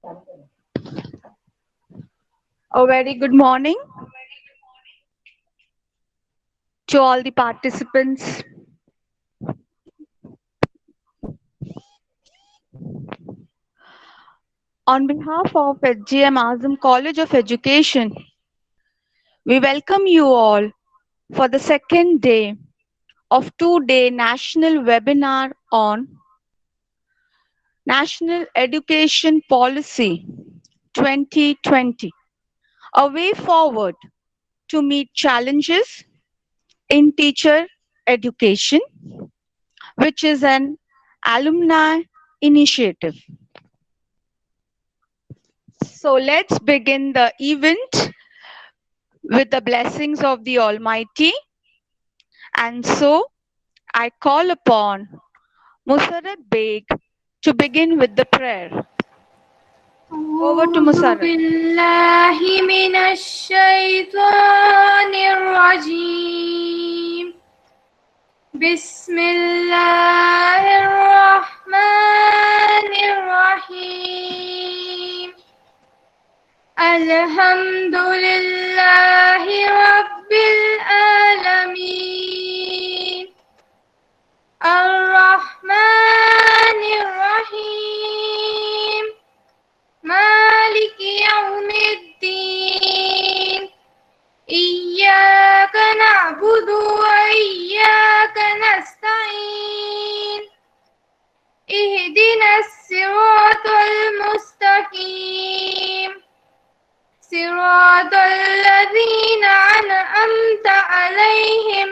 A very good morning to all the participants. On behalf of HGM Azam College of Education, we welcome you all for the second day of two-day national webinar on National Education Policy 2020, a way forward to meet challenges in teacher education, which is an alumni initiative. So let's begin the event with the blessings of the Almighty. And so I call upon Musarat Beg to begin with the prayer. Over to أعوذ Musarat. بالله من الشيطان الرجيم بسم الله الرحمن الرحيم الحمد لله رب العالمين الرحمن الرحيم مالك يوم الدين إياك نعبد وإياك نستعين اهدنا الصراط المستقيم صراط الذين أنعمت عليهم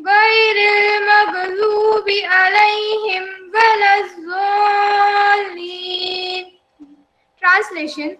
غير المغضوب عليهم ولا الضالين. Translation: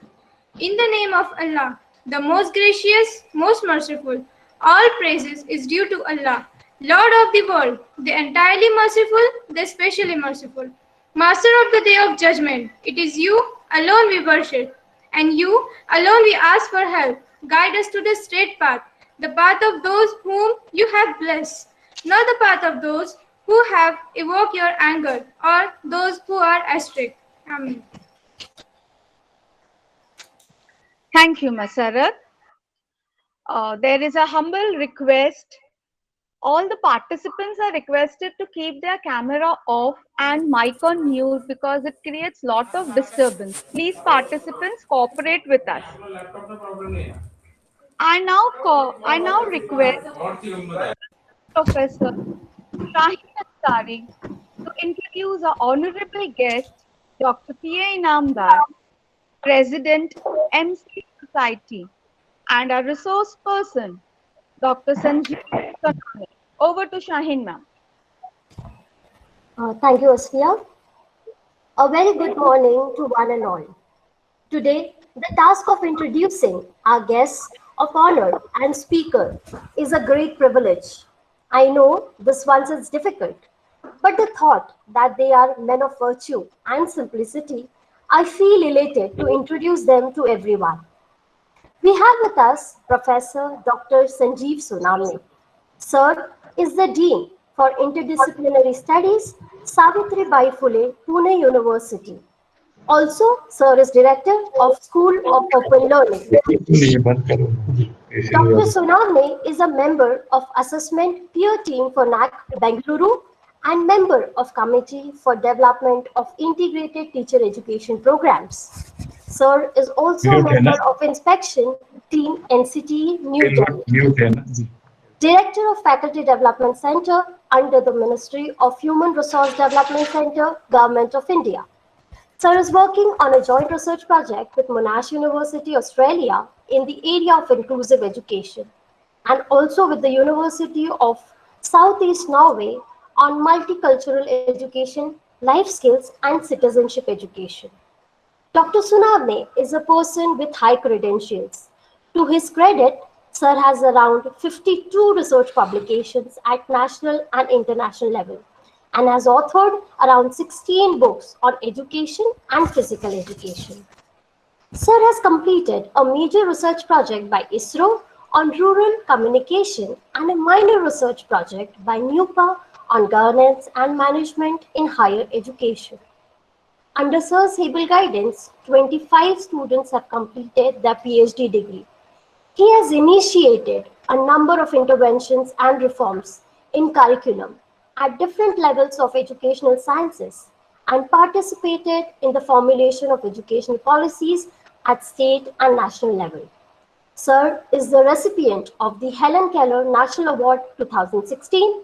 In the name of Allah, the most gracious, most merciful, all praises is due to Allah, Lord of the world, the entirely merciful, the especially merciful, Master of the Day of Judgment. It is you alone we worship, and you alone we ask for help. Guide us to the straight path, the path of those whom you have blessed, not the path of those who have evoked your anger or those who are astray. Amen. Thank you, Musarat. There is a humble request. All the participants are requested to keep their camera off and mic on mute because it creates lot of disturbance. Please, participants, cooperate with us. I now request Professor Shaheen Ansari to introduce our honorable guest, Dr. P.A. Inamdar, President, MC Society, and our resource person, Dr. Sanjeev Sonami. Over to Shaheen, ma'am. Thank you, Asfiya. A very good morning to one and all. Today, the task of introducing our guests of honor and speaker is a great privilege. I know this once is difficult, but the thought that they are men of virtue and simplicity, I feel elated to introduce them to everyone. We have with us Professor Dr. Sanjeev Sonami. Sir is the Dean for Interdisciplinary Studies, Savitri Bai Phule, Pune University. Also, Sir is Director of School of Open Learning. Dr. Sonami is a member of Assessment Peer Team for NAC Bengaluru and member of Committee for Development of Integrated Teacher Education Programs. Sir is also a member of Inspection Team NCTE New Delhi. Director of Faculty Development Center under the Ministry of Human Resource Development Center, Government of India. Sir is working on a joint research project with Monash University, Australia in the area of inclusive education and also with the University of Southeast Norway on multicultural education, life skills and citizenship education. Dr. Sonami is a person with high credentials. To his credit, Sir has around 52 research publications at national and international level and has authored around 16 books on education and physical education. Sir has completed a major research project by ISRO on rural communication and a minor research project by NUPA on governance and management in higher education. Under Sir's able guidance, 25 students have completed their PhD degree. He has initiated a number of interventions and reforms in curriculum at different levels of educational sciences and participated in the formulation of educational policies at state and national level. Sir is the recipient of the Helen Keller National Award 2016,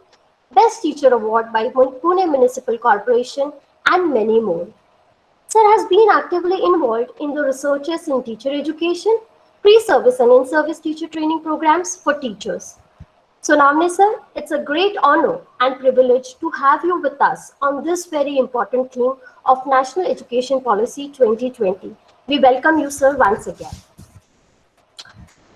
Best Teacher Award by Pune Municipal Corporation, and many more. Sir has been actively involved in the researches in teacher education, pre-service and in-service teacher training programs for teachers. So Namne sir, it's a great honor and privilege to have you with us on this very important theme of National Education Policy 2020. We welcome you, sir, once again.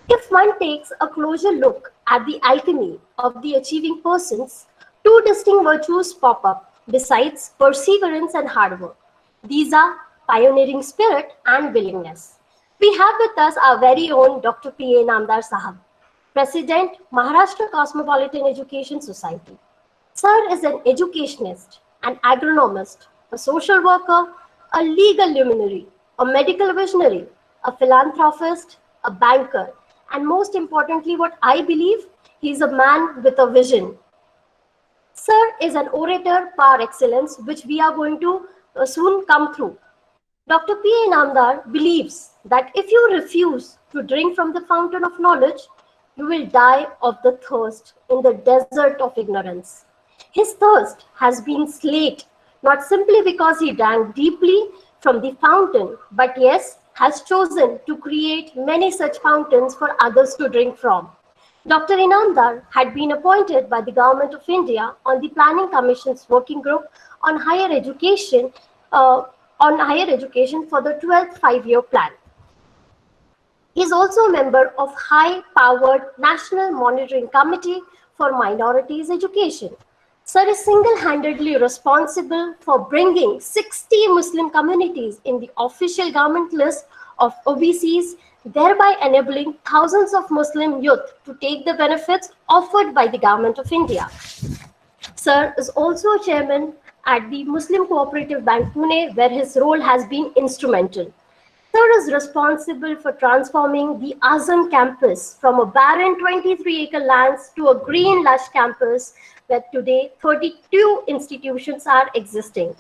If one takes a closer look at the alchemy of the achieving persons, two distinct virtues pop up besides perseverance and hard work. These are pioneering spirit and willingness. We have with us our very own Dr. P.A. Namdar Sahab, President, Maharashtra Cosmopolitan Education Society. Sir is an educationist, an agronomist, a social worker, a legal luminary, a medical visionary, a philanthropist, a banker, and most importantly, what I believe, he is a man with a vision. Sir is an orator par excellence, which we are going to soon come through. Dr. P.A. Namdar believes that if you refuse to drink from the fountain of knowledge, you will die of the thirst in the desert of ignorance. His thirst has been slaked not simply because he drank deeply from the fountain, but yes, has chosen to create many such fountains for others to drink from. Dr. Inamdar had been appointed by the Government of India on the Planning Commission's working group on higher education for the 12th five-year plan. He is also a member of high-powered National Monitoring Committee for Minorities Education. Sir is single-handedly responsible for bringing 60 Muslim communities in the official government list of OBCs, thereby enabling thousands of Muslim youth to take the benefits offered by the Government of India. Sir is also a chairman at the Muslim Cooperative Bank Pune, where his role has been instrumental. Sir is responsible for transforming the Azam campus from a barren 23-acre lands to a green lush campus where today 32 institutions are existing.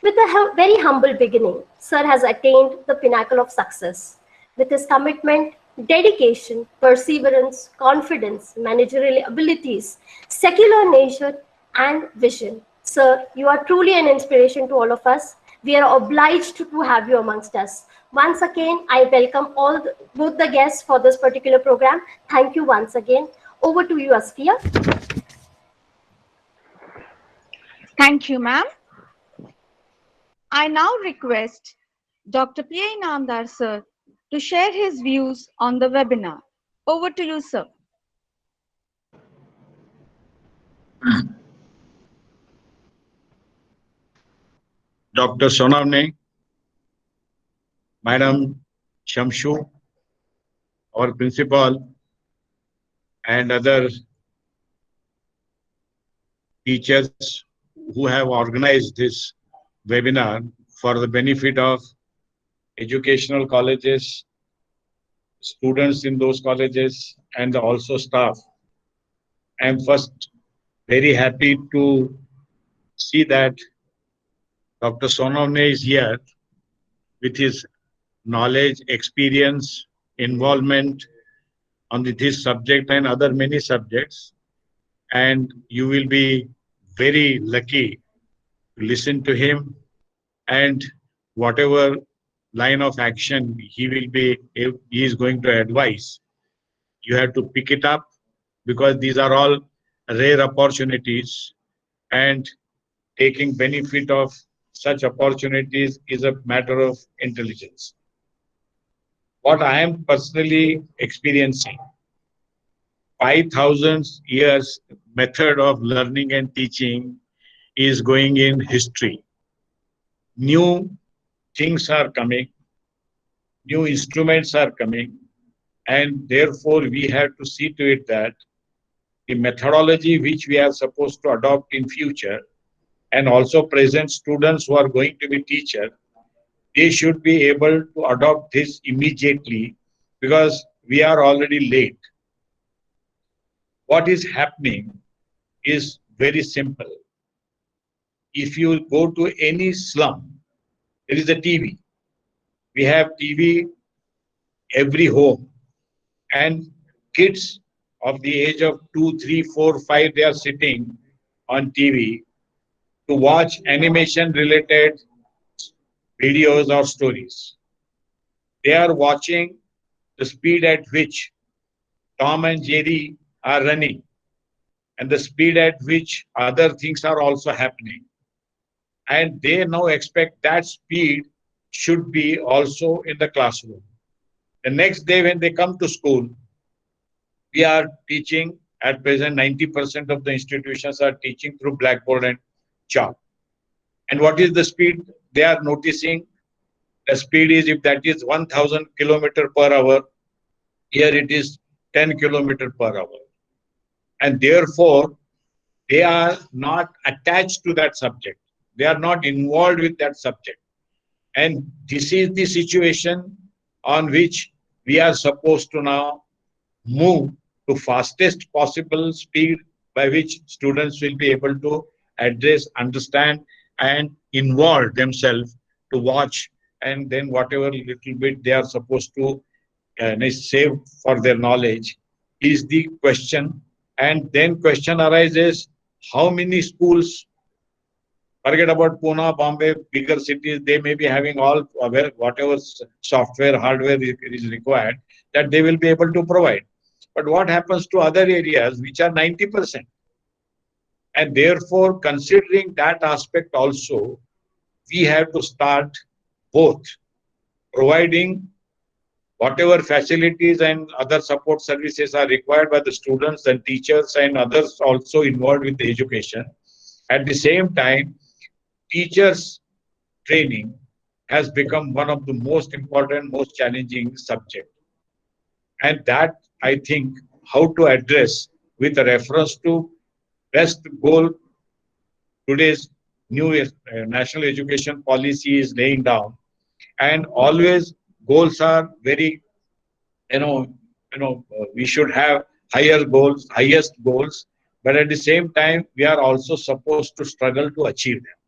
With a very humble beginning, Sir has attained the pinnacle of success. With his commitment, dedication, perseverance, confidence, managerial abilities, secular nature, and vision. Sir, you are truly an inspiration to all of us. We are obliged to have you amongst us. Once again, I welcome both the guests for this particular program. Thank you once again. Over to you, Asfiya. Thank you, ma'am. I now request Dr. P.A. Namdar, sir, to share his views on the webinar. Over to you, sir. Dr. Sonavne, Madam Shamshu, our principal, and other teachers who have organized this webinar for the benefit of educational colleges, students in those colleges, and also staff. I am first very happy to see that Dr. Sonavne is here with his knowledge, experience, involvement on this subject and other many subjects. And you will be very lucky to listen to him, and whatever line of action he is going to advise, you have to pick it up, because these are all rare opportunities, and taking benefit of such opportunities is a matter of intelligence. What I am personally experiencing, 5,000 years method of learning and teaching is going in history. New things are coming, new instruments are coming, and therefore we have to see to it that the methodology which we are supposed to adopt in future, and also present students who are going to be teachers, they should be able to adopt this immediately because we are already late. What is happening is very simple. If you go to any slum, there is a TV. We have TV every home, and kids of the age of 2, 3, 4, 5, they are sitting on TV to watch animation related videos or stories. They are watching the speed at which Tom and Jerry are running and the speed at which other things are also happening. And they now expect that speed should be also in the classroom. The next day when they come to school, we are teaching at present 90% of the institutions are teaching through blackboard and chalk. And what is the speed they are noticing? The speed is, if that is 1000 kilometer per hour, here it is 10 kilometer per hour. And therefore, they are not attached to that subject. They are not involved with that subject. And this is the situation on which we are supposed to now move to fastest possible speed by which students will be able to address, understand, and involve themselves to watch, and then whatever little bit they are supposed to save for their knowledge is the question. And then question arises, how many schools, forget about Pune, Bombay, bigger cities, they may be having all whatever software, hardware is required, that they will be able to provide. But what happens to other areas which are 90%? And therefore, considering that aspect also, we have to start both providing whatever facilities and other support services are required by the students and teachers and others also involved with the education. At the same time, teachers training has become one of the most important, most challenging subject. And that, I think, how to address with a reference to best goal today's new national education policy is laying down. And always goals are very, we should have higher goals, highest goals, but at the same time, we are also supposed to struggle to achieve them.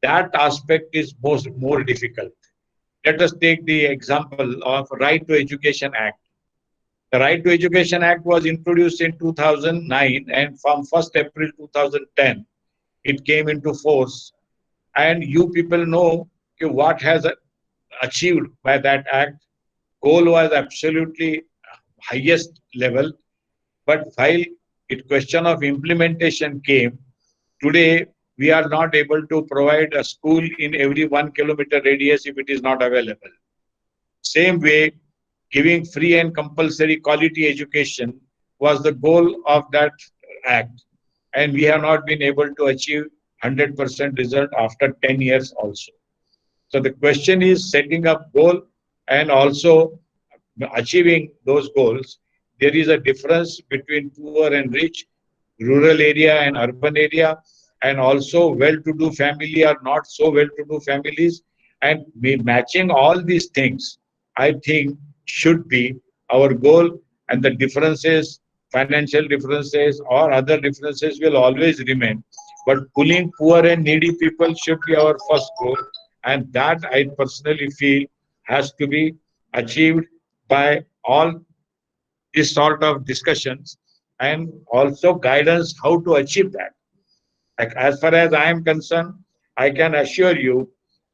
That aspect is more difficult. Let us take the example of Right to Education Act. The Right to Education Act was introduced in 2009, and from 1st April 2010, it came into force. And you people know what has achieved by that act. Goal was absolutely highest level, but while it question of implementation came, today we are not able to provide a school in every 1 kilometer radius if it is not available. Same way, giving free and compulsory quality education was the goal of that act, and we have not been able to achieve 100% result after 10 years also. So the question is setting up goal and also achieving those goals. There is a difference between poor and rich, rural area and urban area, and also well-to-do family or not so well-to-do families. And matching all these things, I think, should be our goal. And the differences, financial differences or other differences will always remain. But pulling poor and needy people should be our first goal. And that I personally feel has to be achieved by all this sort of discussions and also guidance how to achieve that. Like, as far as I am concerned, I can assure you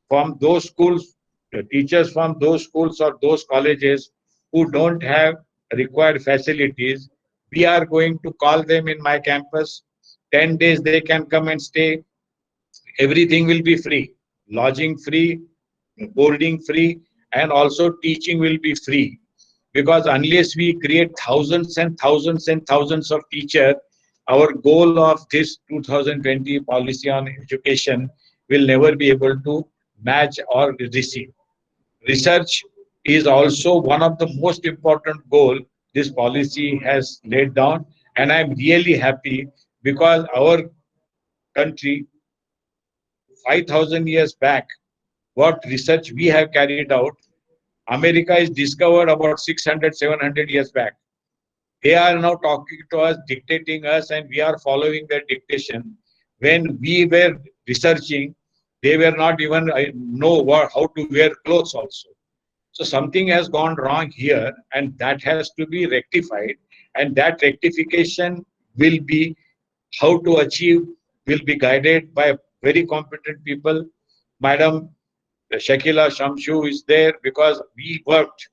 from those schools, the teachers from those schools or those colleges who don't have required facilities, we are going to call them in my campus. 10 days they can come and stay. Everything will be free. Lodging free, boarding free, and also teaching will be free. Because unless we create thousands and thousands and thousands of teachers, our goal of this 2020 policy on education will never be able to match or receive. Research is also one of the most important goal this policy has laid down, and I'm really happy because our country 5,000 years back what research we have carried out, America is discovered about 600, 700 years back. They are now talking to us, dictating us, and we are following their dictation. When we were researching, they were not even know how to wear clothes also. So something has gone wrong here, and that has to be rectified. And that rectification will be how to achieve, will be guided by very competent people. Madam Shakila Shamshu is there because we worked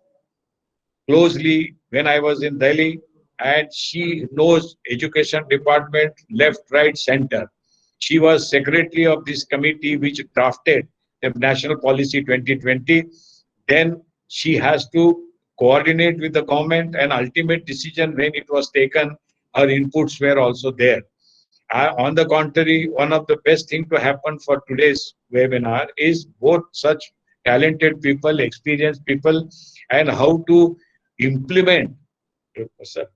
closely when I was in Delhi, and she knows education department left, right, center. She was secretary of this committee which drafted the National Policy 2020. Then she has to coordinate with the government, and ultimate decision when it was taken, her inputs were also there. On the contrary, one of the best thing to happen for today's webinar is both such talented people, experienced people, and how to implement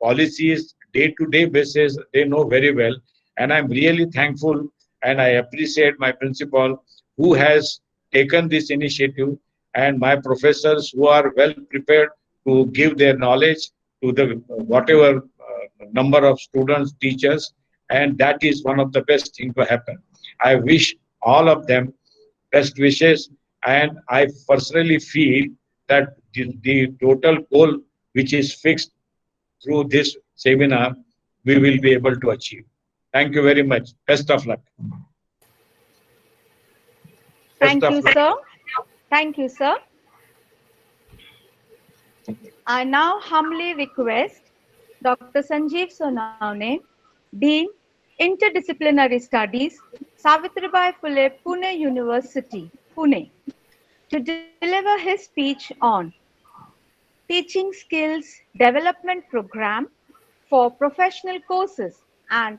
policies day-to-day basis. They know very well, and I'm really thankful and I appreciate my principal who has taken this initiative, and my professors who are well prepared to give their knowledge to the whatever number of students, teachers, and that is one of the best thing to happen. I wish all of them best wishes, and I personally feel that the total goal which is fixed through this seminar, we will be able to achieve. Thank you very much. Best of luck. Thank you, sir. Thank you, sir. I now humbly request Dr. Sanjeev Sonawne, Dean, Interdisciplinary Studies, Savitribai Phule, Pune University, Pune, to deliver his speech on Teaching Skills Development Program for Professional Courses and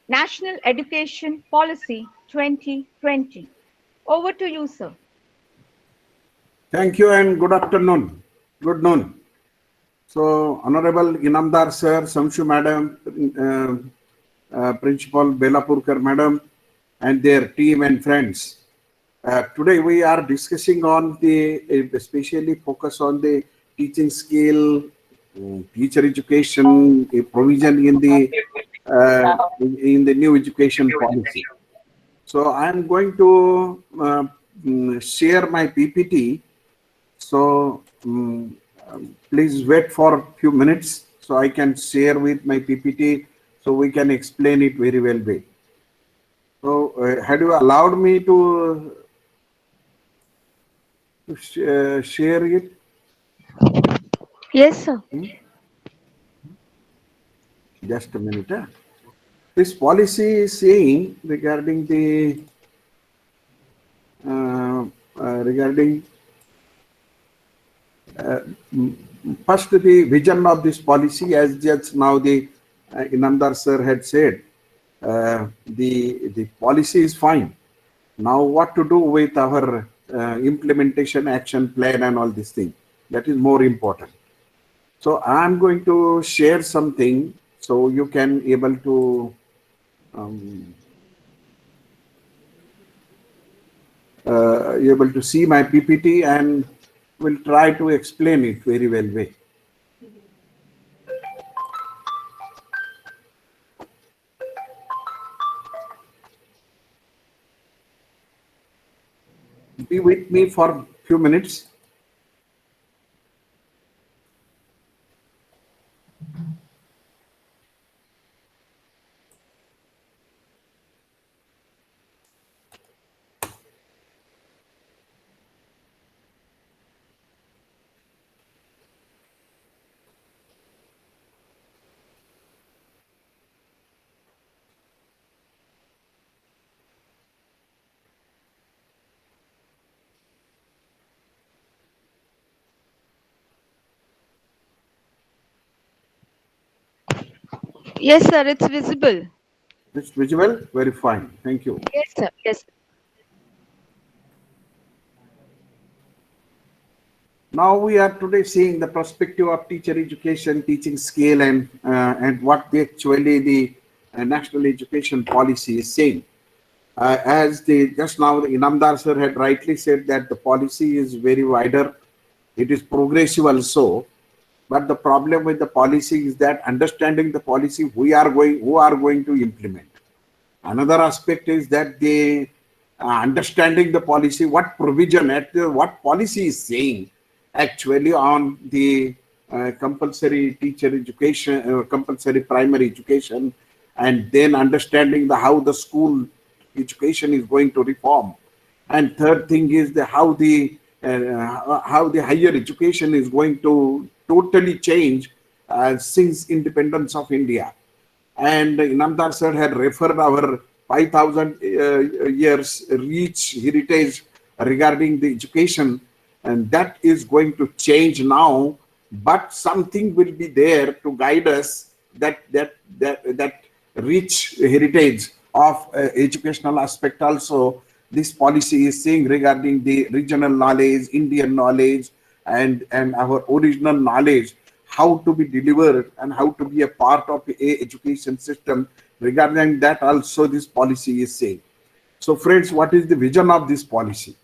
National Education Policy 2020. Over to you, sir. Thank you and good afternoon. Good noon. So, Honorable Inamdar Sir, Shamshu Madam, Principal Belapurkar Madam, and their team and friends. Today we are discussing on the, especially focus on the teaching skill, teacher education, provision in the new education policy. So I am going to share my PPT. So please wait for a few minutes so I can share with my PPT so we can explain it very well. So had you allowed me to share it? Yes, sir. Just a minute. This policy is saying regarding the first the vision of this policy, as just now the Inamdar sir had said, the policy is fine. Now what to do with our implementation action plan and all these things, that is more important. So I'm going to share something so you can able to see my PPT, and will try to explain it very well way. Be with me for a few minutes. Yes, sir. It's visible. It's visible? Very fine. Thank you. Yes, sir. Yes. Now we are today seeing the perspective of teacher education, teaching scale, and what actually the national education policy is saying. As the just now Inamdar sir had rightly said that the policy is very wider, it is progressive also. But the problem with the policy is that understanding the policy, who are going to implement. Another aspect is that the understanding the policy, what provision, what policy is saying actually on the compulsory teacher education, compulsory primary education, and then understanding how the school education is going to reform. And third thing is how the higher education is going to totally change since independence of India. And Inamdar sir had referred our 5,000 years rich heritage regarding the education, and that is going to change now. But something will be there to guide us, that rich heritage of educational aspect also. This policy is saying regarding the regional knowledge, Indian knowledge, and our original knowledge, how to be delivered and how to be a part of a education system. Regarding that also this policy is saying. So friends, what is the vision of this policy?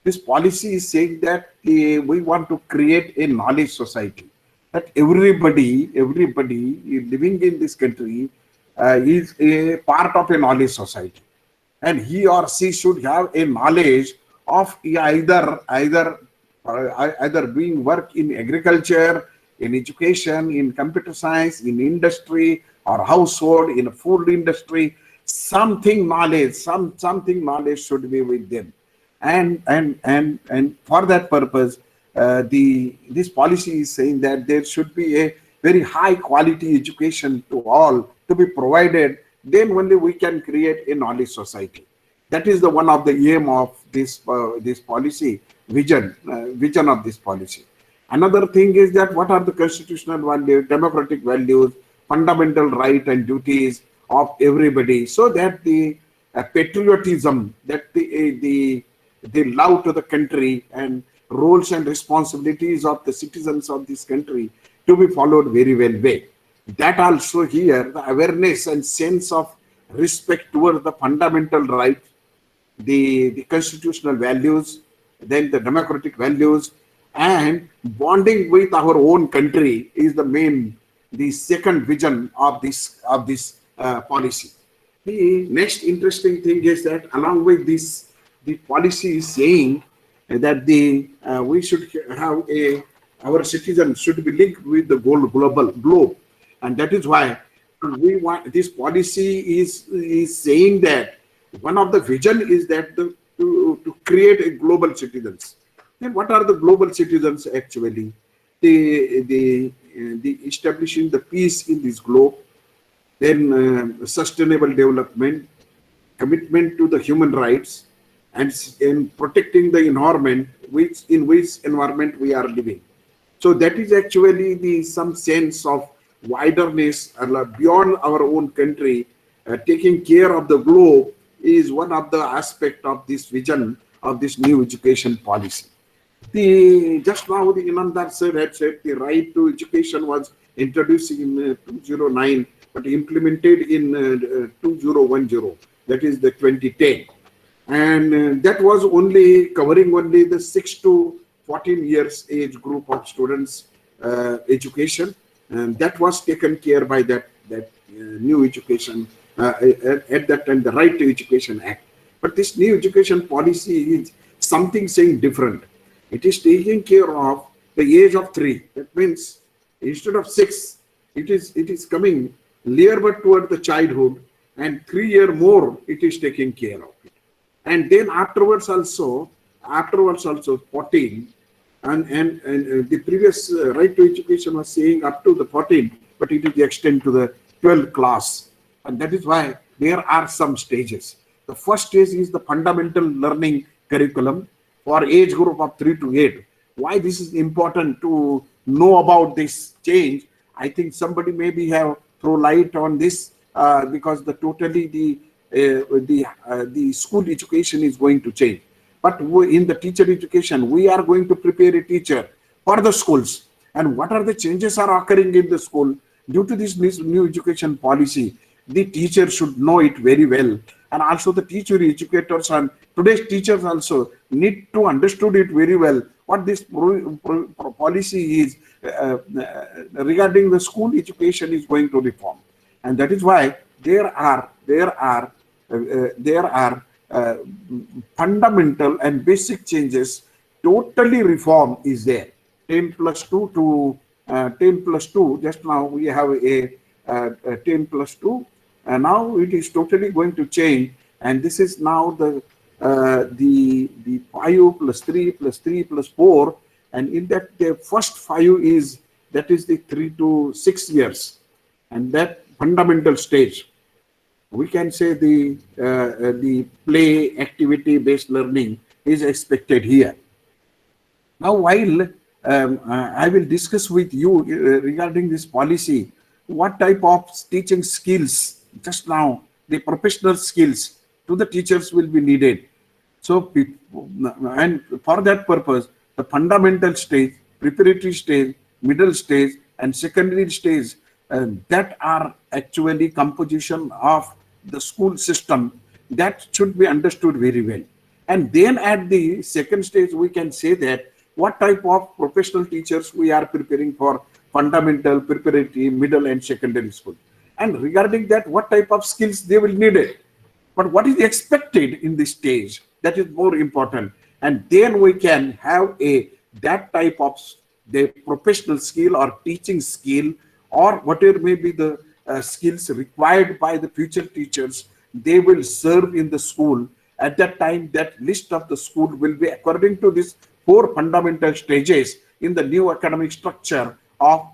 This policy is saying that we want to create a knowledge society, that everybody living in this country is a part of a knowledge society, and he or she should have a knowledge of either doing work in agriculture, in education, in computer science, in industry or household, in a food industry. Something knowledge should be with them. And for that purpose, this policy is saying that there should be a very high quality education to all to be provided. Then only we can create a knowledge society. That is the one of the aim of this policy vision of this policy. Another thing is that what are the constitutional values, democratic values, fundamental right and duties of everybody, so that the patriotism, that the love to the country and roles and responsibilities of the citizens of this country to be followed very well. That also here, the awareness and sense of respect towards the fundamental rights, the constitutional values, then the democratic values, and bonding with our own country is the second vision of this policy. The next interesting thing is that along with this, the policy is saying that we should have our citizens should be linked with the global globe, and that is why we want this policy is saying that one of the vision is that to create a global citizens. Then what are the global citizens actually? The establishing the peace in this globe, then sustainable development, commitment to the human rights, and in protecting the environment, in which environment we are living. So that is actually some sense of widerness beyond our own country. Taking care of the globe is one of the aspect of this vision of this new education policy. Just now the Inamdar sir had said the right to education was introduced in 2009, but implemented in 2010. That is the 2010, and that was only covering only the 6 to 14 years age group of students education, and that was taken care by that new education at that time, the Right to Education Act. But this new education policy is something saying different. It is taking care of the age of 3. That means instead of 6, it is coming nearer toward the childhood, and 3 years more it is taking care of it. And then afterwards also 14, and the previous right to education was saying up to the 14, but it is extended to the 12th class, and that is why there are some stages. The first stage is the fundamental learning curriculum for age group of 3 to 8. Why this is important to know about this change? I think somebody maybe have throw light on this because the school education is going to change. But in the teacher education, we are going to prepare a teacher for the schools. And what are the changes are occurring in the school due to this new education policy? The teacher should know it very well. and also the teacher educators and today's teachers also need to understood it very well what this policy is regarding the school education is going to reform, and that is why there are fundamental and basic changes. Totally reform is there. 10 plus 2 to 10 plus 2. Just now we have a 10 plus 2, and now it is totally going to change. And this is now the 5 plus 3 plus 3 plus 4, and in that the first 5 is that is the 3 to 6 years, and that fundamental stage. We can say the play activity based learning is expected here. Now, while I will discuss with you regarding this policy, what type of teaching skills, just now, the professional skills to the teachers will be needed. So, and for that purpose, the fundamental stage, preparatory stage, middle stage, and secondary stage, that are actually composition of the school system, that should be understood very well. And then at the second stage, we can say that what type of professional teachers we are preparing for fundamental, preparatory, middle, and secondary school. And regarding that, what type of skills they will need it. But what is expected in this stage, that is more important. And then we can have that type of the professional skill or teaching skill, or whatever may be the skills required by the future teachers, they will serve in the school. At that time, that list of the school will be according to these 4 fundamental stages in the new academic structure of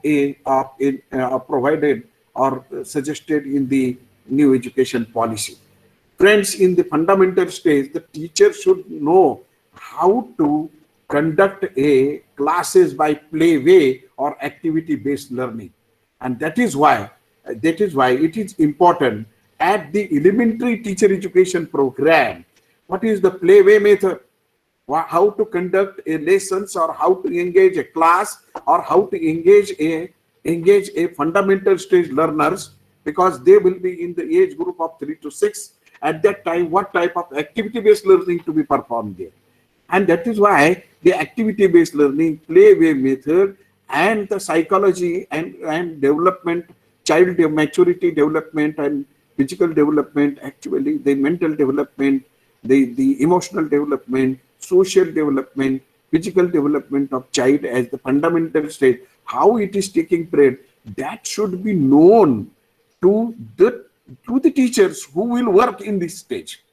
provided or suggested in the new education policy. Friends, in the fundamental stage, the teacher should know how to conduct a classes by play way or activity based learning, and that is why it is important at the elementary teacher education program. What is the play way method? How to conduct a lessons, or how to engage a class, or how to engage a fundamental stage learners, because they will be in the age group of 3 to 6. At that time, what type of activity based learning to be performed there? And that is why the activity based learning, play way method, and the psychology and development, child maturity development and physical development, actually the mental development, the emotional development, social development, physical development of child as the fundamental stage, how it is taking place, that should be known to the teachers who will work in this stage.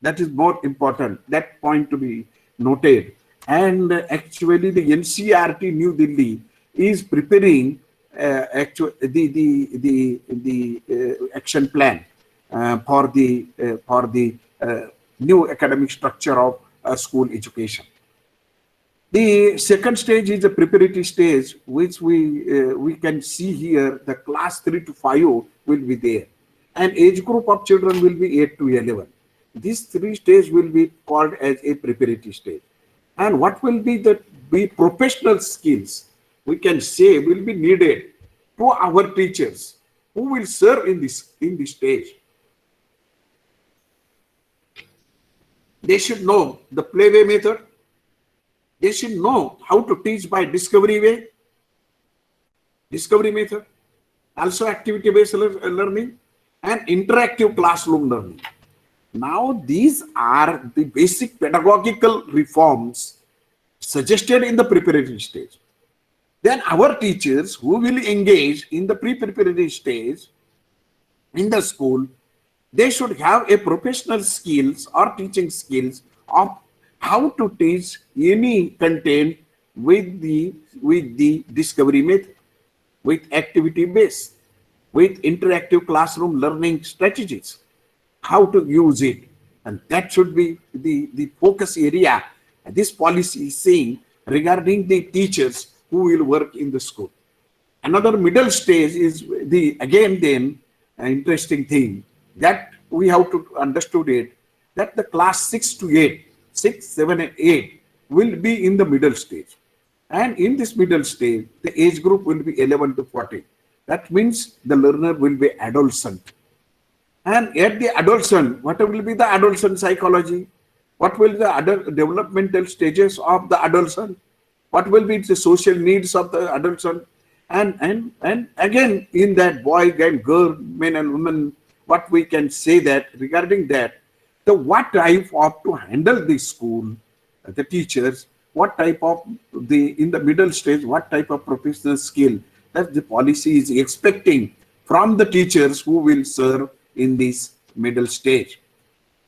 That is more important, that point to be noted. And actually the NCERT New Delhi is preparing the action plan for the new academic structure of school education. The second stage is a preparatory stage, which we can see here. The class 3 to 5 will be there, and age group of children will be 8 to 11. These 3 stages will be called as a preparatory stage. And what will be the professional skills we can say will be needed to our teachers who will serve in this stage? They should know the play way method. They should know how to teach by discovery method, also activity based learning, and interactive classroom learning. Now, these are the basic pedagogical reforms suggested in the preparatory stage. Then our teachers who will engage in the pre-preparatory stage in the school, they should have a professional skills or teaching skills of how to teach any content with the discovery method, with activity based, with interactive classroom learning strategies, how to use it. And that should be the focus area this policy is saying regarding the teachers who will work in the school. Another middle stage is an interesting thing that we have to understood it, that the class 6 to 8, 6, 7, and 8 will be in the middle stage. And in this middle stage, the age group will be 11 to 14. That means the learner will be adolescent. And at the adolescent, what will be the adolescent psychology? What will be the adult developmental stages of the adolescent? What will be the social needs of the adolescent? And again, in that boy and girl, men and women, what we can say that regarding that, the what type of to handle the school, the teachers, what type of in the middle stage, what type of professional skill that the policy is expecting from the teachers who will serve in this middle stage.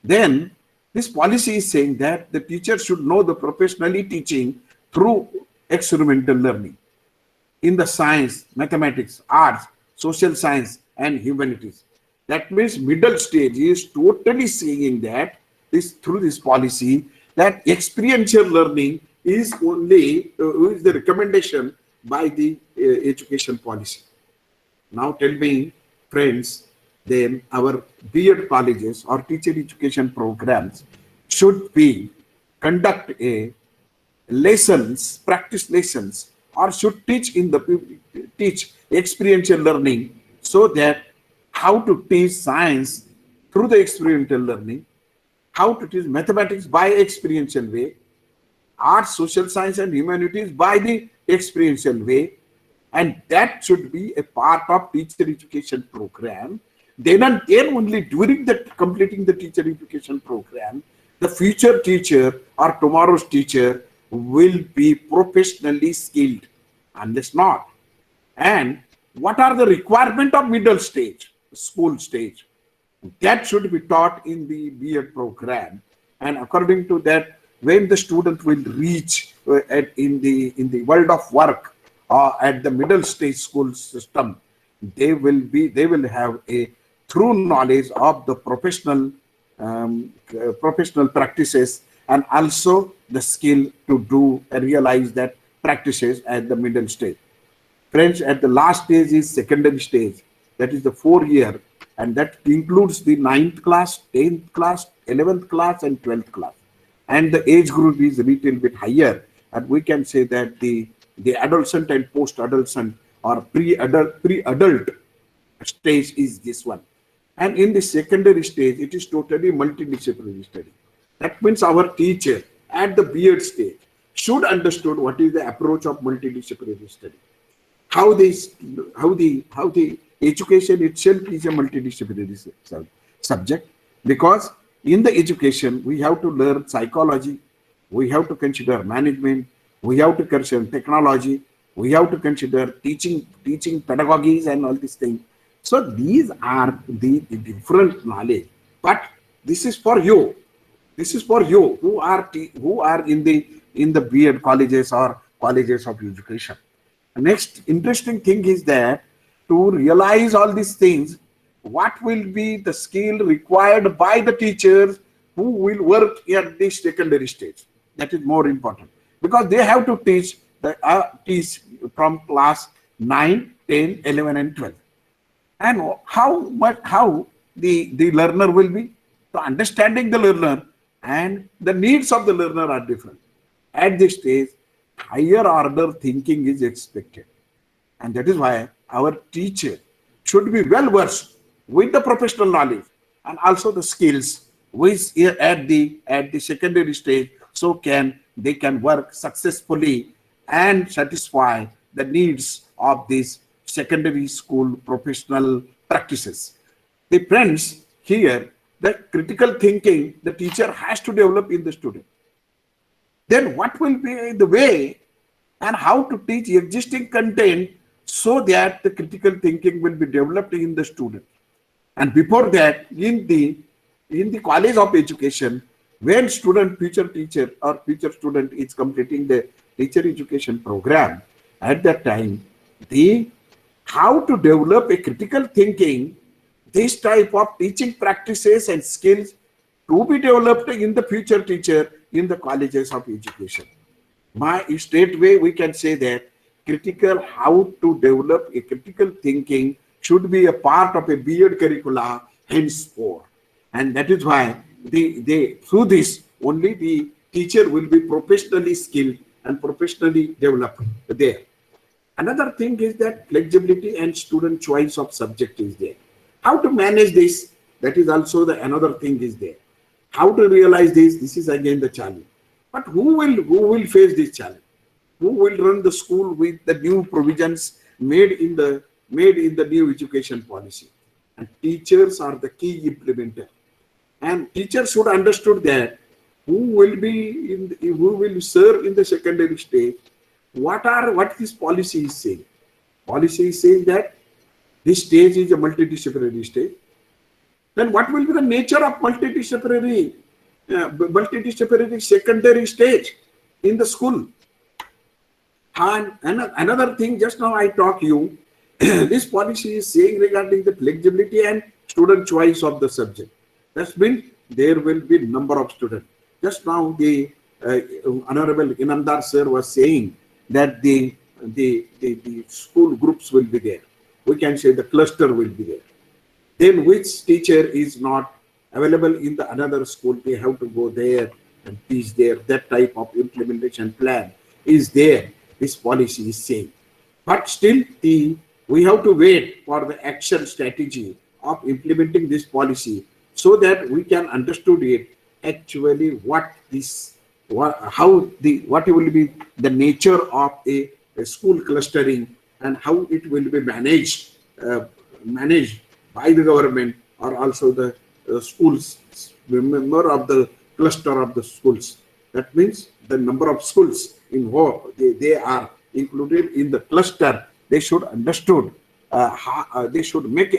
Then this policy is saying that the teacher should know the professionally teaching through experimental learning in the science, mathematics, arts, social science, and humanities. That means middle stage is totally saying that this through this policy that experiential learning is only is the recommendation by the education policy. Now tell me, friends, then our B.Ed colleges or teacher education programs should be conduct a lessons, practice lessons, or should teach teach experiential learning, so that how to teach science through the experiential learning, how to teach mathematics by experiential way, arts, social science, and humanities by the experiential way, and that should be a part of teacher education program. Then and then only during the completing the teacher education program, the future teacher or tomorrow's teacher will be professionally skilled, unless not. And what are the requirement of middle stage, school stage? That should be taught in the B.Ed program. And according to that, when the student will reach in the world of work or at the middle stage school system, they will have a true knowledge of the professional practices, and also the skill to do and realize that practices at the middle stage. Friends, at the last stage is secondary stage. That is the 4 year, and that includes the 9th class, 10th class, 11th class, and 12th class. And the age group is a little bit higher, and we can say that the adolescent and post-adolescent or pre-adult stage is this one. And in the secondary stage, it is totally multidisciplinary study. That means our teacher at the B.Ed stage should understand what is the approach of multidisciplinary study. How the education itself is a multidisciplinary subject, because in the education we have to learn psychology, we have to consider management, we have to consider technology, we have to consider teaching pedagogies and all these things. So these are the different knowledge, but this is for you. This is for you who are in the B.Ed colleges or colleges of education. The next interesting thing is that to realize all these things, what will be the skill required by the teachers who will work at the secondary stage? That is more important, because they have to teach from class 9, 10, 11, and 12. And how the learner will be, so understanding the learner and the needs of the learner are different. At this stage, higher order thinking is expected, and that is why our teacher should be well versed with the professional knowledge and also the skills which at the secondary stage, so they can work successfully and satisfy the needs of these secondary school professional practices. The friends, here the critical thinking the teacher has to develop in the student. Then what will be the way and how to teach existing content so that the critical thinking will be developed in the student. And before that, in the college of education, when future teacher or future student is completing the teacher education program, at that time, how to develop a critical thinking, this type of teaching practices and skills to be developed in the future teacher in the colleges of education. Straightway we can say that how to develop a critical thinking should be a part of a B.Ed curricula henceforth. And that is why through this only the teacher will be professionally skilled and professionally developed there. Another thing is that flexibility and student choice of subject is there. How to manage this That is also the another thing is there. How to realize this? This is again the challenge. But who will face this challenge? Who will run the school with the new provisions made in the new education policy? And teachers are the key implementer. And teachers should understood that who will serve in the secondary stage. What this policy is saying? Policy is saying that this stage is a multidisciplinary stage. Then what will be the nature of multidisciplinary secondary stage in the school? And another thing, just now I talk you, this policy is saying regarding the flexibility and student choice of the subject. That means there will be number of students. Just now the Honorable Inamdar sir was saying that the school groups will be there. We can say the cluster will be there. Then which teacher is not available in the another school, they have to go there and teach there. That type of implementation plan is there. This policy is saying. But still we have to wait for the action strategy of implementing this policy so that we can understand it actually what will be the nature of a school clustering and how it will be managed by the government or also the schools, member of the cluster of the schools. That means the number of schools involved, they are included in the cluster. They should understood. They should make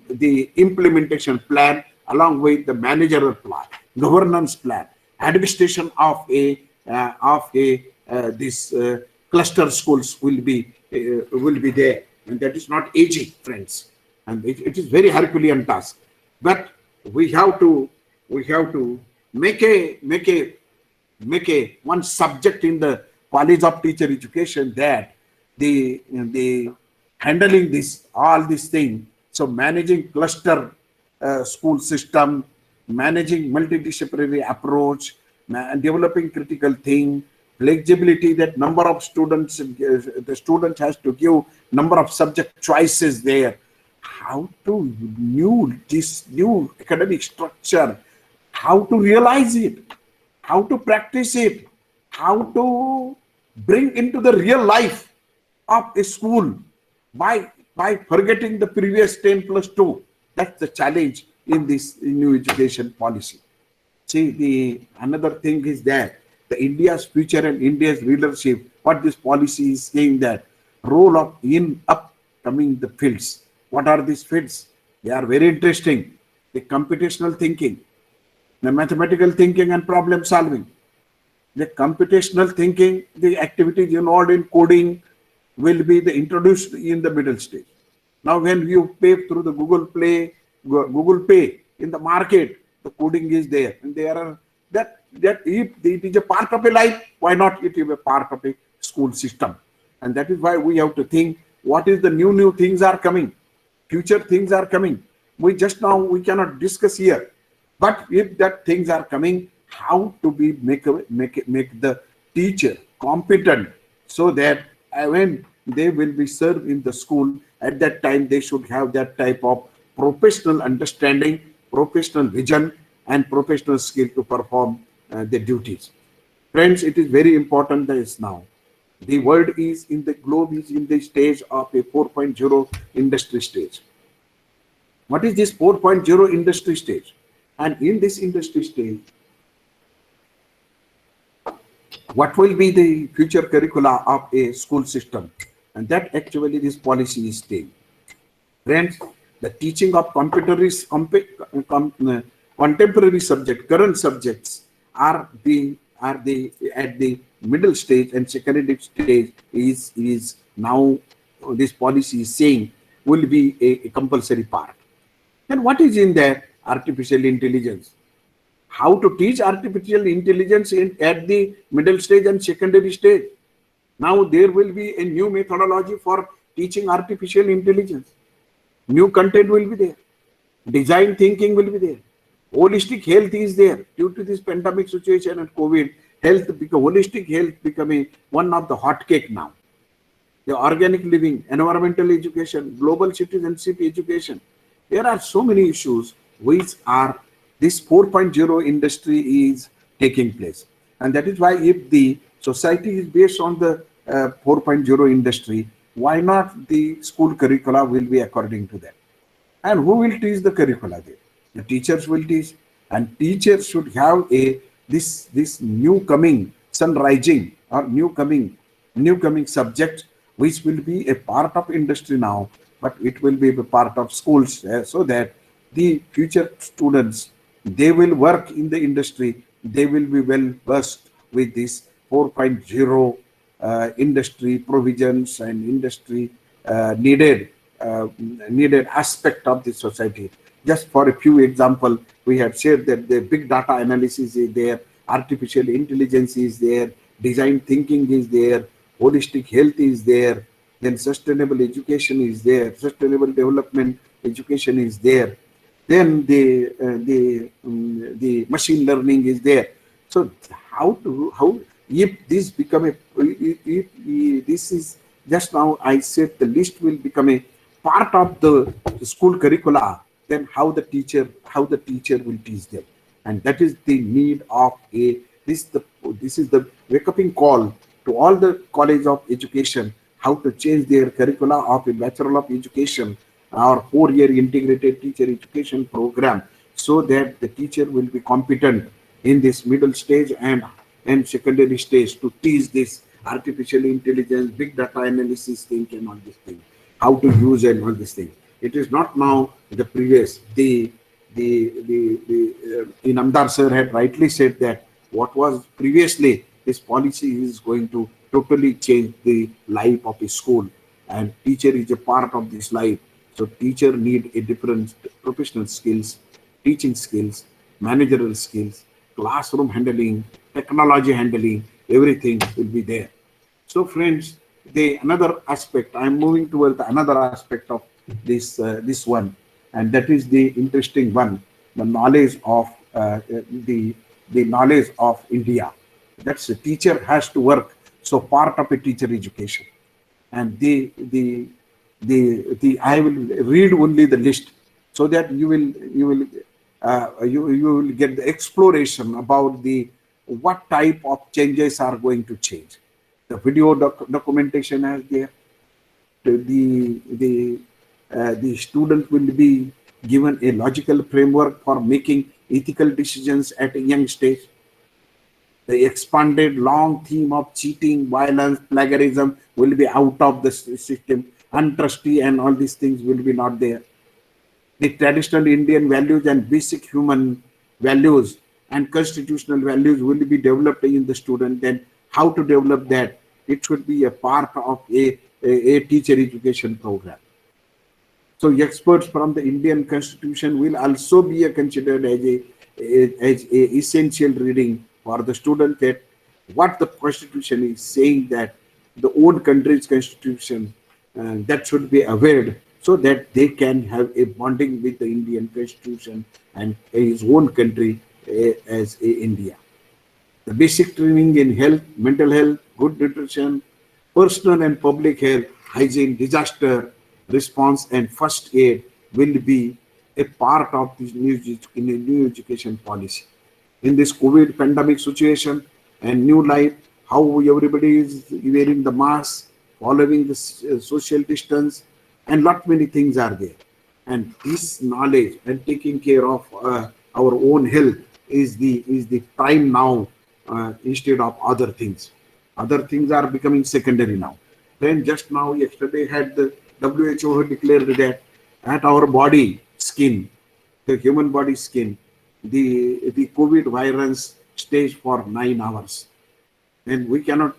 the implementation plan along with the managerial plan, governance plan, administration of this cluster schools will be there, and that is not easy, friends, and it is very Herculean task. But we have to make a one subject in the College of Teacher Education that the handling all these things. So managing cluster school system, managing multidisciplinary approach, developing critical thing, flexibility, that number of students, the student has to give number of subject choices there. How to this new academic structure, how to realize it, how to practice it, how to bring into the real life of a school by forgetting the previous 10+2. That's the challenge in this new education policy. See, another thing is that the India's future and India's leadership, what this policy is saying, that role of in upcoming the fields. What are these fields? They are very interesting. The computational thinking, the mathematical thinking and problem solving. The computational thinking, the activities involved in coding will be introduced in the middle stage. Now, when you pay through the Google Pay in the market, the coding is there, and there are that if it is a part of a life, why not it is a part of a school system? And that is why we have to think what is the new things are coming, future things are coming. We cannot discuss here, but if that things are coming, how to make the teacher competent so that when they will be served in the school, at that time they should have that type of professional understanding, professional vision, and professional skill to perform their duties. Friends, it is very important that now the world is in the globe is in the stage of a 4.0 industry stage. What is this 4.0 industry stage? And in this industry stage, what will be the future curricula of a school system? And that actually this policy is saying. Friends, the teaching of contemporary subject, current subjects are at the middle stage, and secondary stage is now this policy is saying will be a compulsory part. And what is in there? Artificial intelligence. How to teach artificial intelligence at the middle stage and secondary stage. Now there will be a new methodology for teaching artificial intelligence. New content will be there. Design thinking will be there. Holistic health is there. Due to this pandemic situation and COVID, holistic health becoming one of the hot cake now. The organic living, environmental education, global citizenship education, There are so many issues which are this 4.0 industry is taking place. And that is why if the society is based on the 4.0 industry, why not the school curricula will be according to that? And who will teach the curricula there? The teachers will teach, and teachers should have a this new coming sun rising or new coming subject which will be a part of industry now, but it will be a part of schools, so that the future students, they will work in the industry, they will be well versed with this 4.0 industry provisions and industry needed aspect of the society. Just for a few example, we have shared that the big data analysis is there, artificial intelligence is there, design thinking is there, holistic health is there, then sustainable education is there, sustainable development education is there, then the machine learning is there. So how if this become a, if this is just now I said the list will become a part of the school curricula, then how the teacher will teach them. And that is the need of this is the wake up call to all the college of education, how to change their curricula of a Bachelor of Education or 4-year integrated teacher education program, so that the teacher will be competent in this middle stage and secondary stage to teach this artificial intelligence, big data analysis thing and all these things, how to use and all these things. It is not now the previous. Inamdar sir had rightly said that what was previously, this policy is going to totally change the life of a school, and teacher is a part of this life. So teacher need a different professional skills, teaching skills, managerial skills, classroom handling, technology handling, everything will be there. So friends, another aspect, I'm moving towards another aspect of this one, and that is the interesting one, the knowledge of the knowledge of India. That's the teacher has to work. So part of a teacher education, and I will read only the list, so that you will get the exploration about what type of changes are going to change. The video documentation is there. The student will be given a logical framework for making ethical decisions at a young stage. The expanded long theme of cheating, violence, plagiarism will be out of the system. Untrusty and all these things will be not there. The traditional Indian values and basic human values and constitutional values will be developed in the student. Then how to develop that? It should be a part of a teacher education program. So experts from the Indian Constitution will also be considered as a essential reading for the student, that what the Constitution is saying, that the own country's Constitution, that should be aware, so that they can have a bonding with the Indian Constitution and his own country as India. The basic training in health, mental health, good nutrition, personal and public health, hygiene, disaster response and first aid will be a part of this new education policy. In this COVID pandemic situation and new life, how everybody is wearing the mask, following the social distance, and lot many things are there. And this knowledge and taking care of our own health is the prime now, instead of other things. Other things are becoming secondary now. Then just now, yesterday had the WHO declared that at our body skin, the human body skin, the COVID virus stays for 9 hours, and we cannot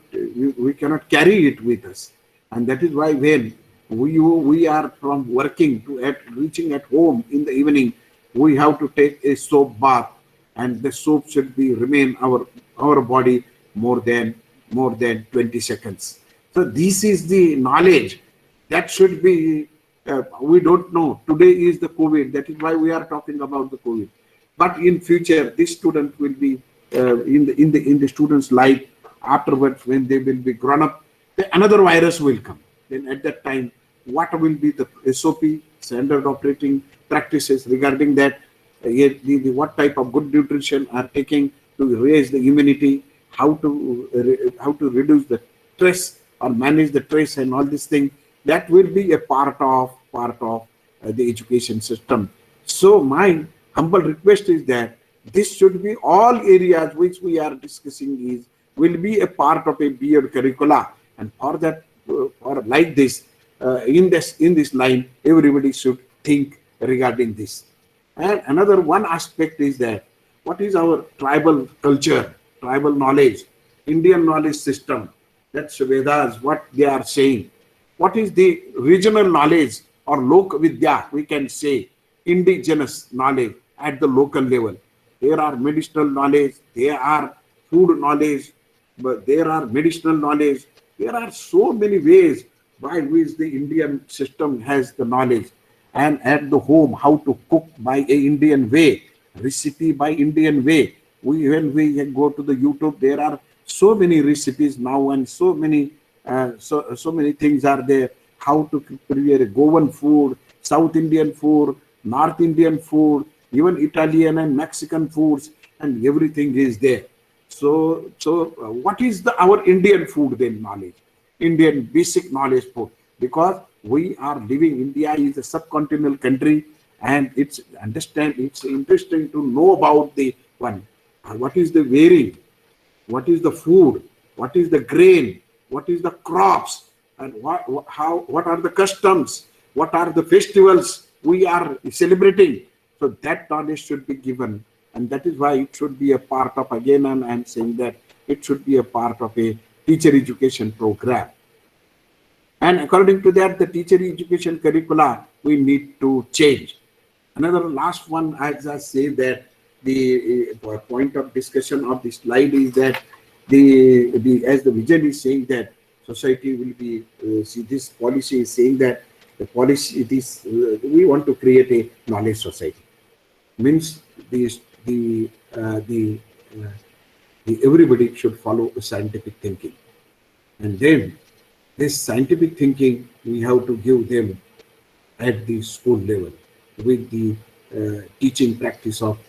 carry it with us. And that is why when we are from working to reaching at home in the evening, we have to take a soap bath, and the soap should be remain our body more than 20 seconds. So this is the knowledge that should be. We don't know. Today is the COVID. That is why we are talking about the COVID. But in future, this student will be in the student's life. Afterwards, when they will be grown up, another virus will come. Then at that time, what will be the SOP? standard operating practices regarding that, what type of good nutrition are taking to raise the immunity, how to reduce the stress or manage the stress and all these things. That will be a part of the education system. So my humble request is that this should be all areas which we are discussing will be a part of a B.Ed curricula, and for that, for like this, in this line, everybody should think regarding this. And another one aspect is that what is our tribal culture, tribal knowledge, Indian knowledge system? That's Vedas, what they are saying. What is the regional knowledge or Lok Vidya, we can say, indigenous knowledge at the local level? There are medicinal knowledge, there are food knowledge, but there are medicinal knowledge. There are so many ways by which the Indian system has the knowledge. And at the home, how to cook by a Indian way, recipe by Indian way. When we go to the YouTube, there are so many recipes now, and so many things are there. How to prepare a Goan food, South Indian food, North Indian food, even Italian and Mexican foods, and everything is there. So what is our Indian food then knowledge? Indian basic knowledge food, because we are living, India is a subcontinental country, and it's interesting to know about the one. What is the varying? What is the food? What is the grain? What is the crops? And what are the customs? What are the festivals we are celebrating? So that knowledge should be given, and that is why it should be a part of, again, and I'm saying that it should be a part of a teacher education program. And according to that, the teacher education curricula, we need to change. Another last one, as I say that the point of discussion of this slide is that as the vision is saying that society will be, see, this policy is saying that the policy, it is, we want to create a knowledge society. Means everybody should follow scientific thinking, and then this scientific thinking we have to give them at the school level with the teaching practice of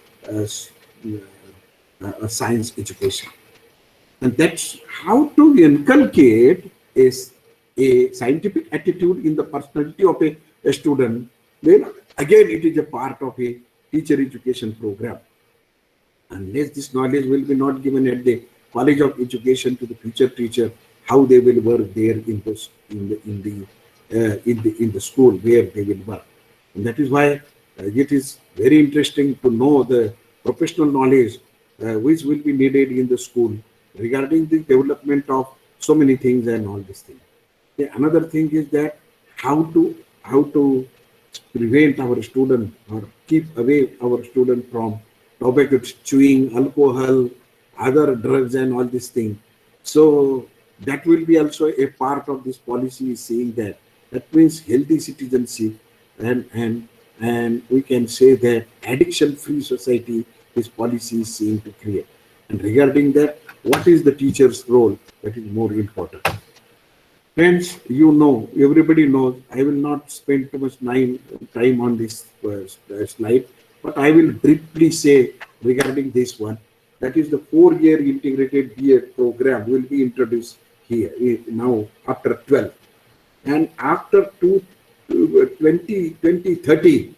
science education. And that's how to inculcate is a scientific attitude in the personality of a student. Then again, it is a part of a teacher education program. Unless this knowledge will be not given at the College of Education to the future teacher, how they will work there in the school where they will work. And that is why it is very interesting to know the professional knowledge which will be needed in the school regarding the development of so many things and all these things. Another thing is that how to prevent our student or keep away our student from tobacco, chewing, alcohol, other drugs and all these things. So that will be also a part of this policy, is saying that. That means healthy citizenship, and we can say that addiction-free society this policy is saying to create. And regarding that, what is the teacher's role? That is more important. Friends, you know, everybody knows, I will not spend too much time on this slide, but I will briefly say regarding this one. That is the 4-year integrated B.Ed program will be introduced here now after 12. And after 2030,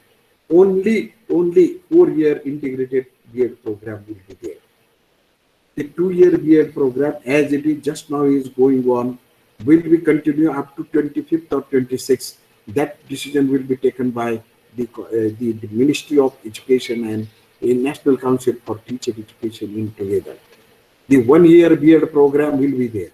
only 4-year integrated B.Ed program will be there. The 2-year B.Ed program, as it is just now is going on, will be continue up to 25th or 26th. That decision will be taken by the Ministry of Education and a National Council for Teacher Education in together. The 1-year B.Ed program will be there.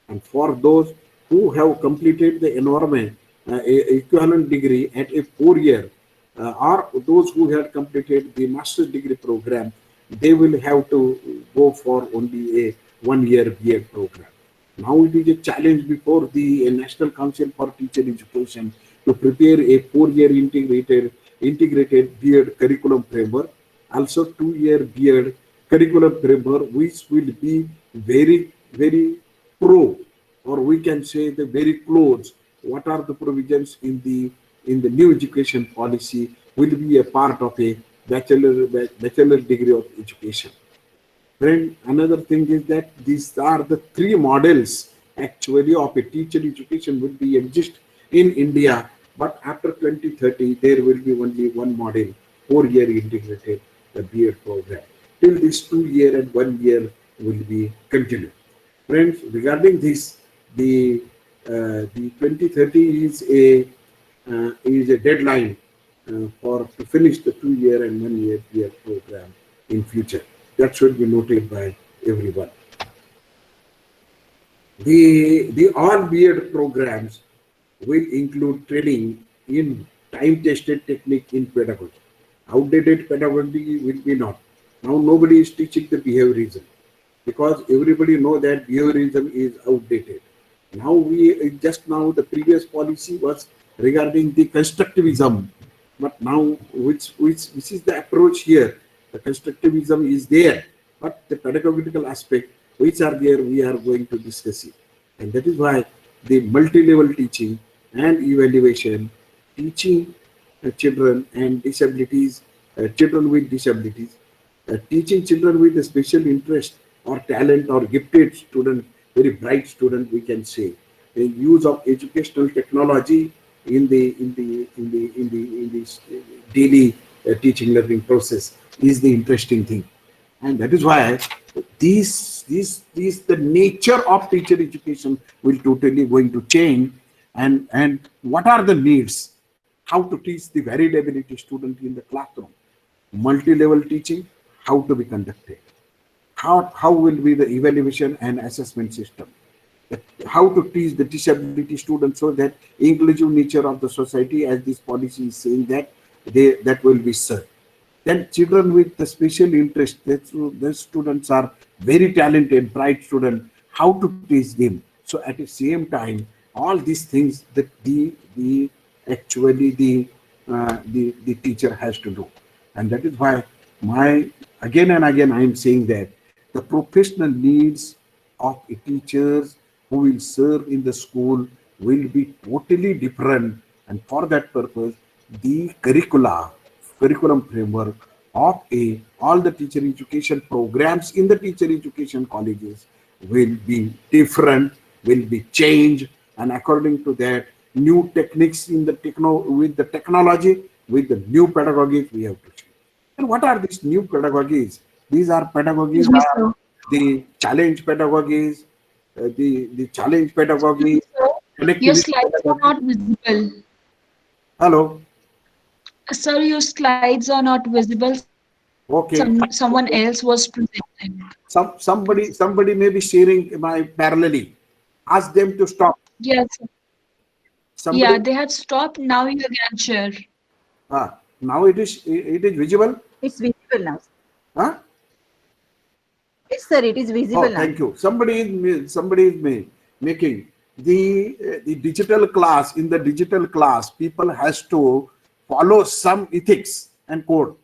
And for those who have completed the environment equivalent degree at a 4-year, or those who have completed the master's degree program, they will have to go for only a 1-year B.Ed program. Now it is a challenge before the National Council for Teacher Education to prepare a 4-year integrated B.Ed curriculum framework, also 2-year B.Ed curriculum framework, which will be very, very pro, or we can say the very close. What are the provisions in the in the new education policy will be a part of a bachelor degree of education. Friend, another thing is that these are the three models actually of a teacher education will be exist in India, but after 2030 there will be only one model, 4-year integrated the B.Ed program. Till this 2-year and 1 year will be continued. Friends, regarding this, the 2030 is a deadline for to finish the 2-year and 1-year B.Ed program in future. That should be noted by everyone. The all B.Ed programs will include training in time-tested technique in pedagogy. Outdated pedagogy will be not. Now nobody is teaching the behaviorism because everybody know that behaviorism is outdated. Now the previous policy was regarding the constructivism, but now which is the approach here? The constructivism is there, but the pedagogical aspect which are there we are going to discuss it, and that is why the multi-level teaching and evaluation, teaching children and disabilities, children with disabilities, teaching children with a special interest or talent or gifted student, very bright student, we can say. The use of educational technology in the daily teaching learning process is the interesting thing, and that is why the nature of teacher education will totally going to change, and what are the needs, how to teach the varied ability student in the classroom, multi-level teaching, how to be conducted, how will be the evaluation and assessment system, how to teach the disability students so that inclusive nature of the society, as this policy is saying, that will be served. Then children with the special interest, the students are very talented, bright students, how to teach them. So at the same time, all these things that the teacher has to do, and that is why again and again I am saying that the professional needs of teachers who will serve in the school will be totally different, and for that purpose the curriculum framework of all the teacher education programs in the teacher education colleges will be different, will be changed, and according to that, new techniques in the technology, with the new pedagogies we have to change. And what are these new pedagogies? These are pedagogies are the challenge pedagogies, the challenge pedagogy. Your slides are not visible. Hello. Sir, your slides are not visible. Okay. Someone else was presenting. Somebody may be sharing my parallelly. Ask them to stop. Yes. Somebody, they had stopped. Now you can share. now it is visible. It's visible now. Huh? Yes, sir. It is visible now. Thank you. Somebody is making the digital class. In the digital class, people has to follow some ethics and code,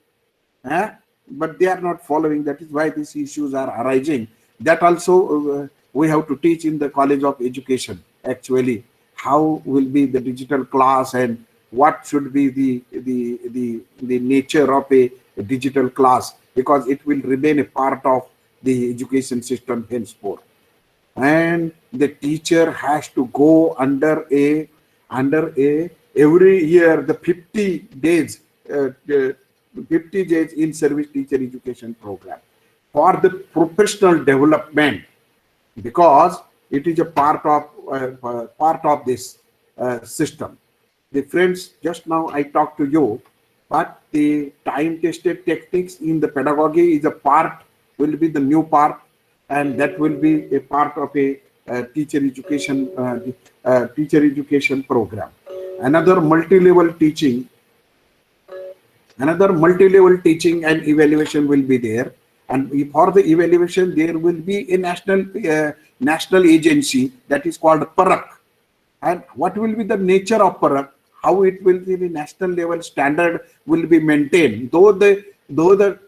but they are not following. That is why these issues are arising. That also we have to teach in the College of Education. Actually, how will be the digital class and what should be the nature of a digital class, because it will remain a part of the education system henceforth. And the teacher has to go under a every year the 50 days in service teacher education program for the professional development, because it is a part of this system. The friends, just now I talked to you, but the time-tested techniques in the pedagogy is a part, will be the new part, and that will be a part of a teacher education program. Another multi-level teaching and evaluation will be there, and for the evaluation there will be a national agency that is called PARAK. And what will be the nature of PARAK? How it will be the national level standard will be maintained, though the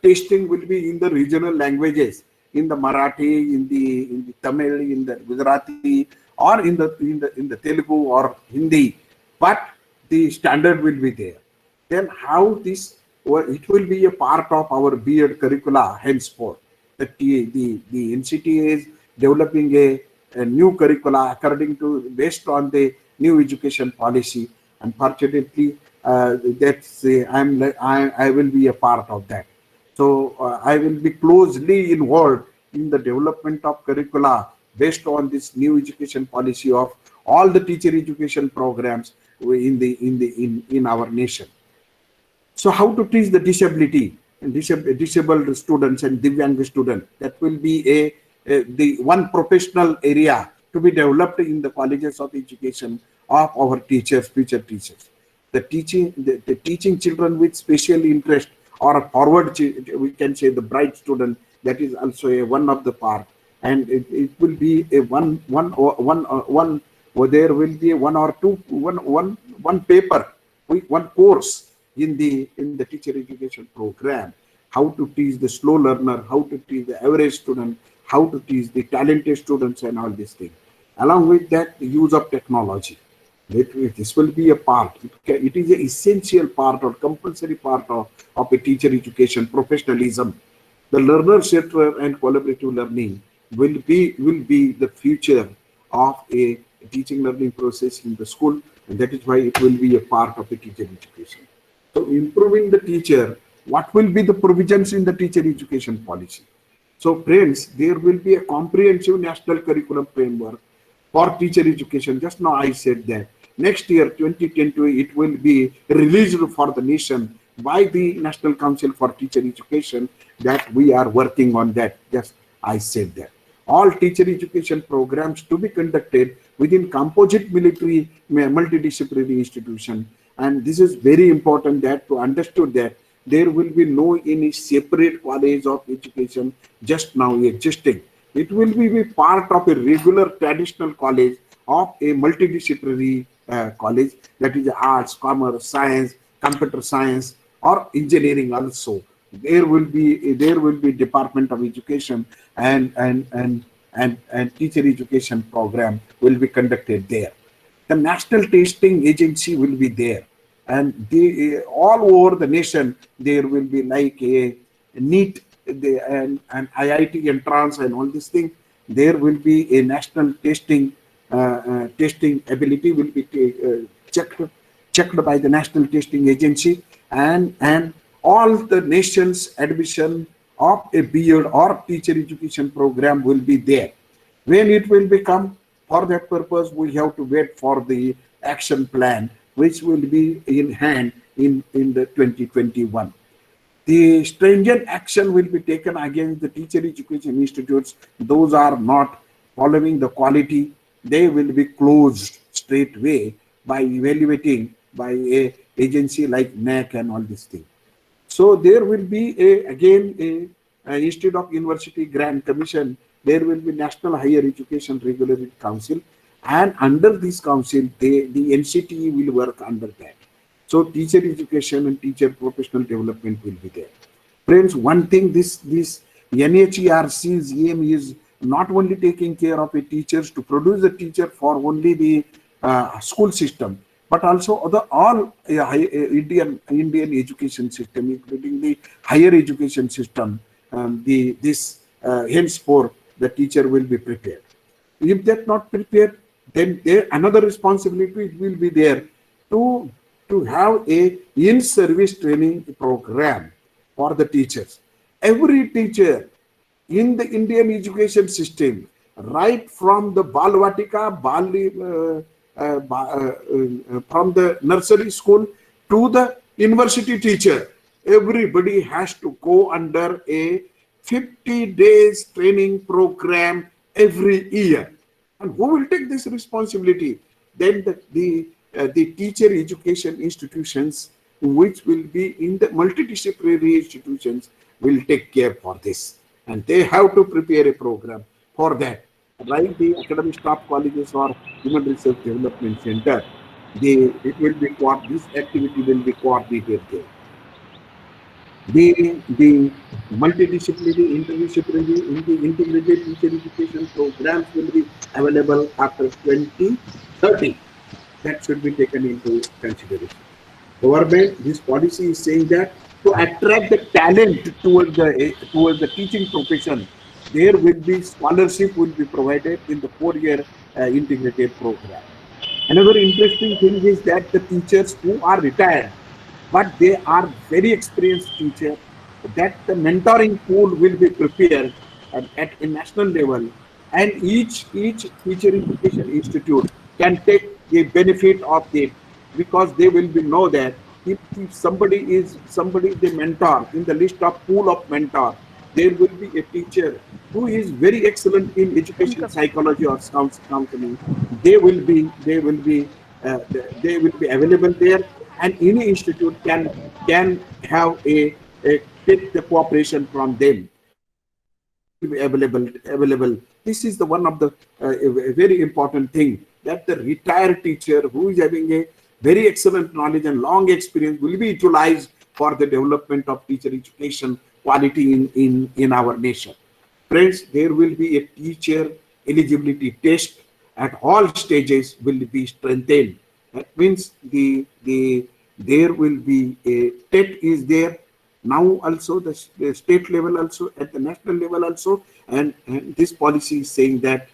testing will be in the regional languages, in the Marathi, in the Tamil, in the Gujarati, or in the Telugu or Hindi, but the standard will be there. Then how this, well, it will be a part of our B.Ed curricula henceforth. The NCT is developing a new curricula according to, based on the new education policy. Unfortunately, that's I will be a part of that. So I will be closely involved in the development of curricula based on this new education policy of all the teacher education programs in our nation. So how to teach the disability and disabled students and Divyang students? That will be the one professional area to be developed in the colleges of education of our teachers, future teachers. The teaching children with special interest or forward, we can say the bright student, that is also one of the part. And it will be a there will be one paper, one course in the teacher education program, how to teach the slow learner, how to teach the average student, how to teach the talented students, and all these things. Along with that, the use of technology. This will be a part. It is an essential part or compulsory part of a teacher education professionalism. The learner-centered and collaborative learning will be the future of a teaching learning process in the school, and that is why it will be a part of the teacher education. So improving the teacher, what will be the provisions in the teacher education policy? So friends, there will be a comprehensive national curriculum framework for teacher education. Just now I said that. Next year, 2020, it will be released for the nation by the National Council for Teacher Education, that we are working on that. Just I said that. All teacher education programs to be conducted within composite military multidisciplinary institution. And this is very important, that to understood that there will be no any separate college of education just now existing. It will be part of a regular traditional college of a multidisciplinary college, that is arts, commerce, science, computer science, or engineering also. There will be Department of Education and teacher education program will be conducted there. The National Testing Agency will be there, and all over the nation there will be like a NEET and IIT entrance and all these things. There will be a national testing ability will be checked by the National Testing Agency, and all the nation's admission of a B.Ed or teacher education program will be there. When it will become, for that purpose, we have to wait for the action plan, which will be in hand in the 2021. The stringent action will be taken against the teacher education institutes. Those are not following the quality, they will be closed straight away by evaluating by a agency like NAC and all these things. So there will be instead of University Grant Commission, there will be National Higher Education Regulatory Council, and under this council, the NCTE will work under that. So teacher education and teacher professional development will be there. Friends, one thing, this NHERC's aim is not only taking care of the teachers to produce a teacher for only the school system, but also all Indian education system, including the higher education system. Henceforth, the teacher will be prepared. If they're not prepared, then another responsibility will be there to have a in-service training program for the teachers. Every teacher in the Indian education system, right from the Balvatika, from the nursery school to the university teacher, everybody has to go under a 50 days training program every year. And who will take this responsibility? Then the teacher education institutions, which will be in the multidisciplinary institutions, will take care for this. And they have to prepare a program for that. Like the academic staff colleges or human research development center, this activity will be coordinated there. The multidisciplinary, interdisciplinary, integrated teacher education programs will be available after 2030. That should be taken into consideration. Government, this policy is saying that to attract the talent towards the teaching profession, there will be scholarship will be provided in the 4-year integrated program. Another interesting thing is that the teachers who are retired, but they are very experienced teacher, that the mentoring pool will be prepared at a national level, and each teacher education institute can take a benefit of it, because they will be know that if somebody they mentor in the list of pool of mentor, there will be a teacher who is very excellent in education psychology or counseling. They will be available there, and any institute can have a take the cooperation from them. Will be available. This is the one of the a very important thing, that the retired teacher who is having a very excellent knowledge and long experience will be utilized for the development of teacher education quality in our nation. Friends, there will be a teacher eligibility test at all stages will be strengthened. That means there will be a TET is there now, also the state level, also at the national level also, and this policy is saying that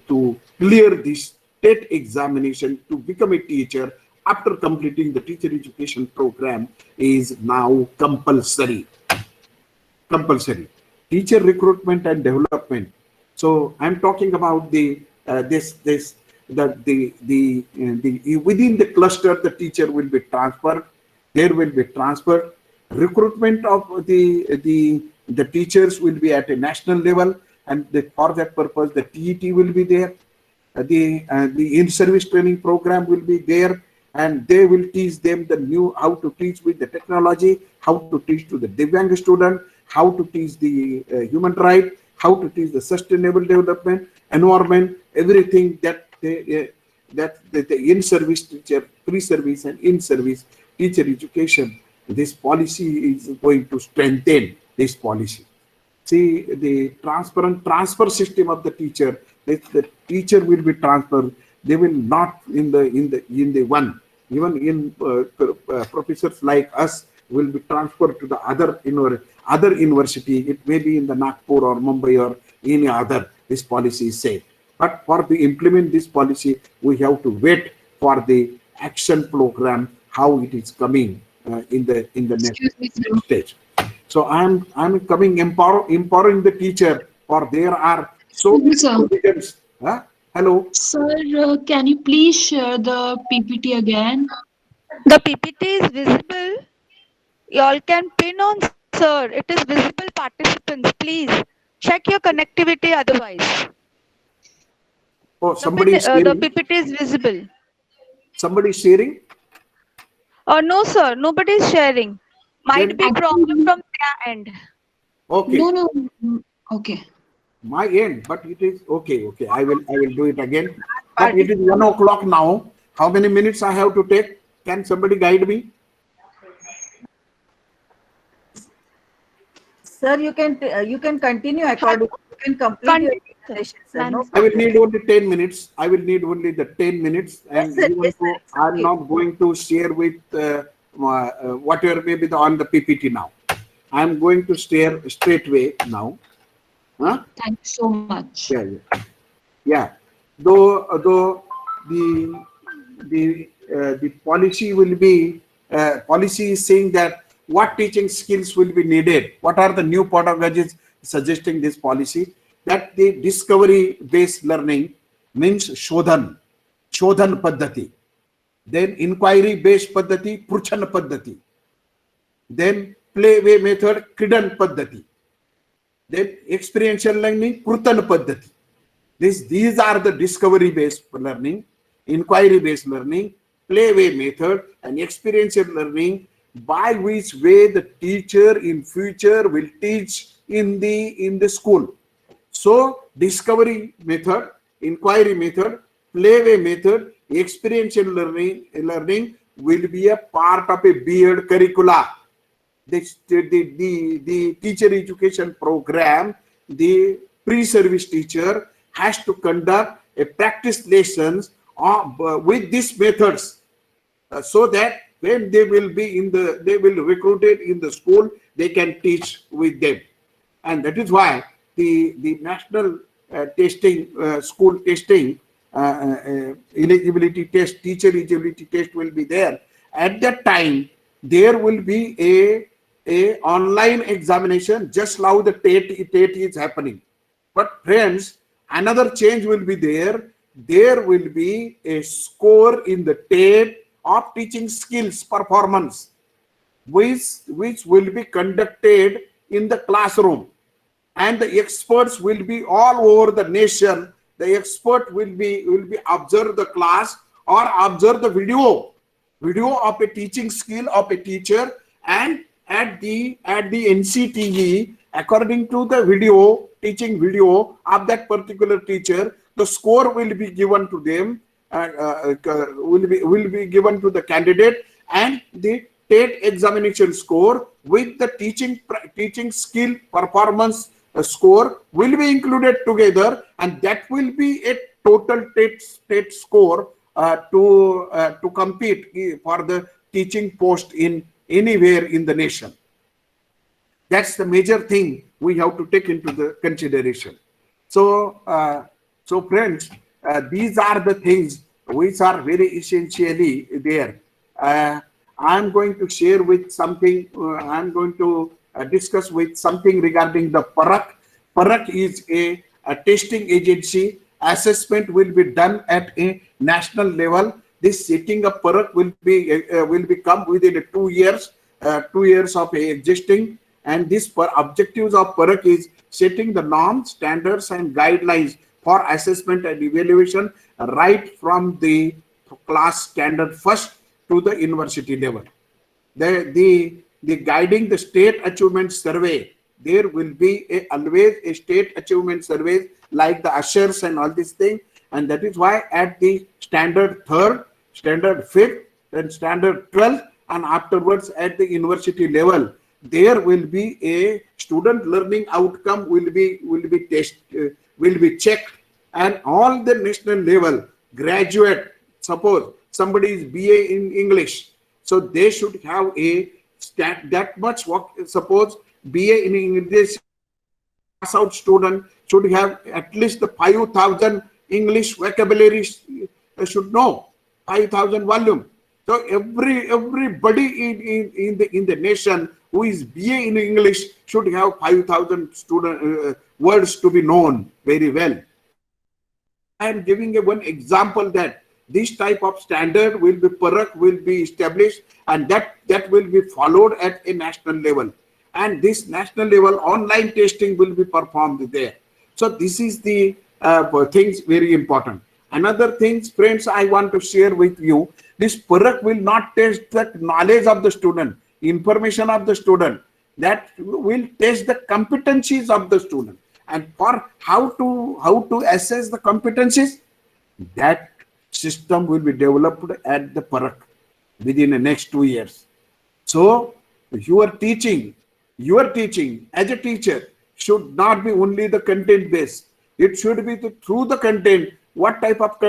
to clear this TET examination to become a teacher after completing the teacher education program is now compulsory. Teacher recruitment and development. So I'm talking about within the cluster the teacher will be transferred. There will be transferred. Recruitment of the teachers will be at a national level, and for that purpose the TET will be there. The in-service training program will be there, and they will teach them the new how to teach with the technology, how to teach to the Divyang student, how to teach the human right, how to teach the sustainable development, environment, everything that the in-service teacher, pre-service and in-service teacher education. This policy is going to strengthen this policy. See, the transfer system of the teacher. The teacher will be transferred. They will not in the one. Even in professors like us will be transferred to the other university. It may be in the Nagpur or Mumbai or any other. This policy is said. But for to implement this policy, we have to wait for the action program, how it is coming in the next stage. So I'm coming empowering the teacher, for there are so many provisions. Hello. Sir, can you please share the PPT again? The PPT is visible. Y'all can pin on, sir. It is visible, participants. Please check your connectivity otherwise. Oh, somebody is sharing. The PPT is visible. Somebody is sharing? No, sir. Nobody is sharing. Might be problem from their end. Okay. No. Okay. My end, but it is okay. Okay, I will do it again. But it is 1 o'clock now. How many minutes I have to take? Can somebody guide me? Sir, you can continue according. You can complete your presentation, sir. No I will need only 10 minutes. I will need only the 10 minutes, and yes, sir. I'm not going to share with whatever may be on the PPT now. I'm going to share straight away now. Thank you so much. Yeah. Though the policy will be policy is saying that what teaching skills will be needed. What are the new pedagogies suggesting this policy? That the discovery-based learning means shodhan paddhati. Then inquiry-based paddhati, pruchan paddhati. Then play-way method, kridan paddhati. Then experiential learning, krutan paddhati. These are the discovery-based learning, inquiry-based learning, play-way method, and experiential learning, by which way the teacher in future will teach in the school. So discovery method, inquiry method, play-way method, experiential learning will be a part of a B.Ed curricula. The teacher education program, the pre-service teacher has to conduct a practice lessons with these methods, so that when they will be they will recruited in the school, they can teach with them. And that is why the national testing, school testing, eligibility test, teacher eligibility test will be there. At that time, there will be a online examination, just now the TET is happening. But friends, another change will be there. There will be a score in the TET of teaching skills performance, which will be conducted in the classroom, and the experts will be all over the nation. The expert will be observe the class or observe the video of a teaching skill of a teacher, and at the NCTE, according to the teaching video of that particular teacher, the score will be given to them, will be given to the candidate, and the TET examination score with the teaching skill performance score will be included together, and that will be a total TET score to compete for the teaching post in anywhere in the nation. That's the major thing we have to take into the consideration. So, friends, these are the things which are very essentially there. I'm going to share with something. I'm going to discuss with something regarding the PARAK. PARAK is a testing agency. Assessment will be done at a national level. This setting of PARAK will become within 2 years. 2 years of existing, and this objectives of PARAK is setting the norms, standards, and guidelines for assessment and evaluation right from the class standard first to the university level. The guiding the state achievement survey, there will be always a state achievement survey like the ushers and all these things, and that is why at the standard 3rd, standard 5th, and standard 12th, and afterwards at the university level, there will be a student learning outcome will be checked, and all the national level graduate, suppose somebody is BA in English, so they should have a that much work. Suppose BA in English pass out student should have at least the 5,000 English vocabulary should know, 5,000 volume. So everybody in the nation who is BA in English should have 5,000 student words to be known very well. I am giving one example that this type of standard will be PARAK will be established, and that will be followed at a national level, and this national level online testing will be performed there. So this is the things very important. Another things, friends, I want to share with you, this PARAK will not test the knowledge of the student, information of the student, that will test the competencies of the student. And for how to assess the competencies, that system will be developed at the PARAK within the next 2 years. So your teaching as a teacher should not be only the content based. It should be through the content, what type of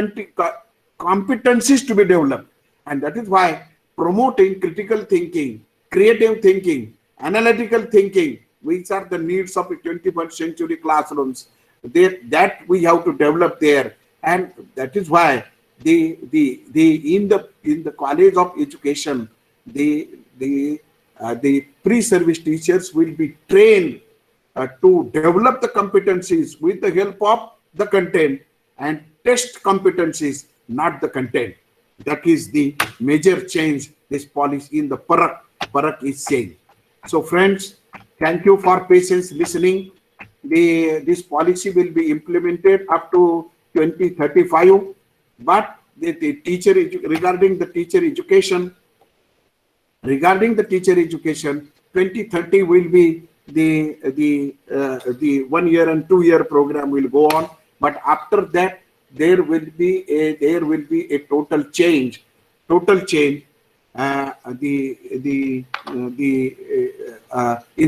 competencies to be developed. And that is why promoting critical thinking, creative thinking, analytical thinking, which are the needs of the 21st century classrooms, that we have to develop there. And that is why in the College of Education, the pre-service teachers will be trained to develop the competencies with the help of the content, and test competencies, not the content. That is the major change this policy in the PARAK is saying. So friends, thank you for patience listening. This policy will be implemented up to 2035, but the teacher regarding the teacher education, 2030 will be the 1 year and 2 year program will go on. But after that, there will be a total change in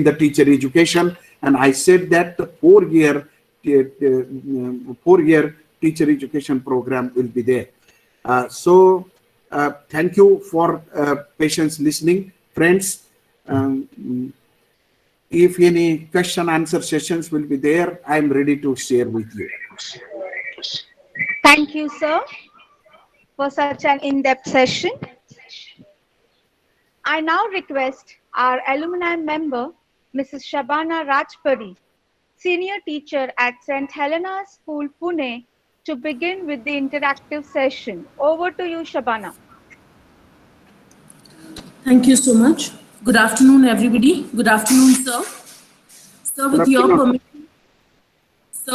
the teacher education. And I said that the 4 year teacher education program will be there. Thank you for patience listening, friends. If any question answer sessions will be there, I am ready to share with you. Thank you, sir, for such an in-depth session. I now request our alumni member, Mrs. Shabana Rajpuri, Senior Teacher at St. Helena School, Pune, to begin with the interactive session. Over to you, Shabana. Thank you so much. Good afternoon, everybody. Good afternoon, sir. Sir, Good afternoon.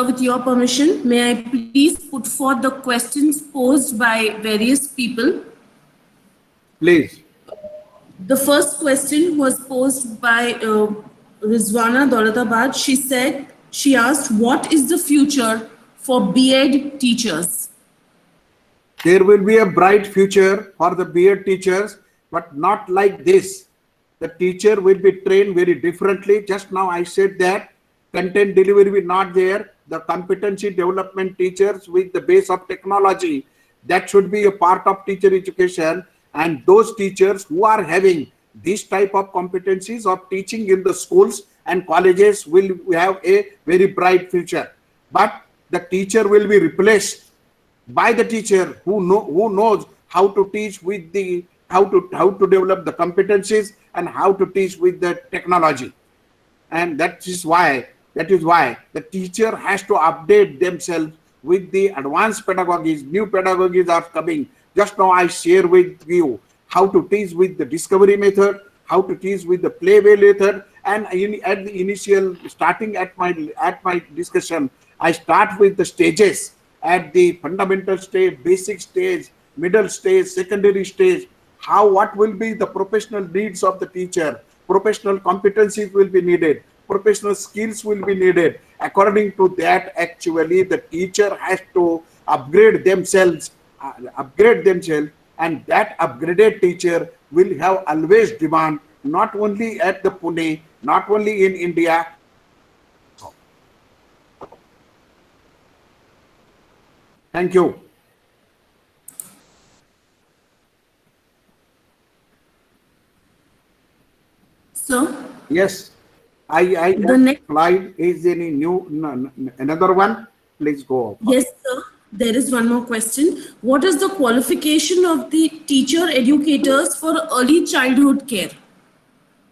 with your permission, may I please put forth the questions posed by various people? Please. The first question was posed by Rizwana Daulatabad. She asked, what is the future for B.Ed teachers? There will be a bright future for the B.Ed teachers, but not like this. The teacher will be trained very differently. Just now I said that content delivery will not there. The competency development teachers with the base of technology, that should be a part of teacher education. And those teachers who are having this type of competencies of teaching in the schools and colleges will have a very bright future. But the teacher will be replaced by the teacher who knows how to teach with the how to develop the competencies and how to teach with the technology. And that is why the teacher has to update themselves with the advanced pedagogies. New pedagogies are coming. Just now I share with you how to teach with the discovery method, how to teach with the playway method. And at the initial starting at my discussion, I start with the stages at the fundamental stage, basic stage, middle stage, secondary stage. What will be the professional needs of the teacher? Professional competencies will be needed. Professional skills will be needed. According to that, actually, the teacher has to upgrade themselves, and that upgraded teacher will have always demand, not only at the Pune, not only in India. Thank you. Sir? Yes. The next slide is any new, another one? Please go. Yes, sir. There is one more question. What is the qualification of the teacher educators for early childhood care?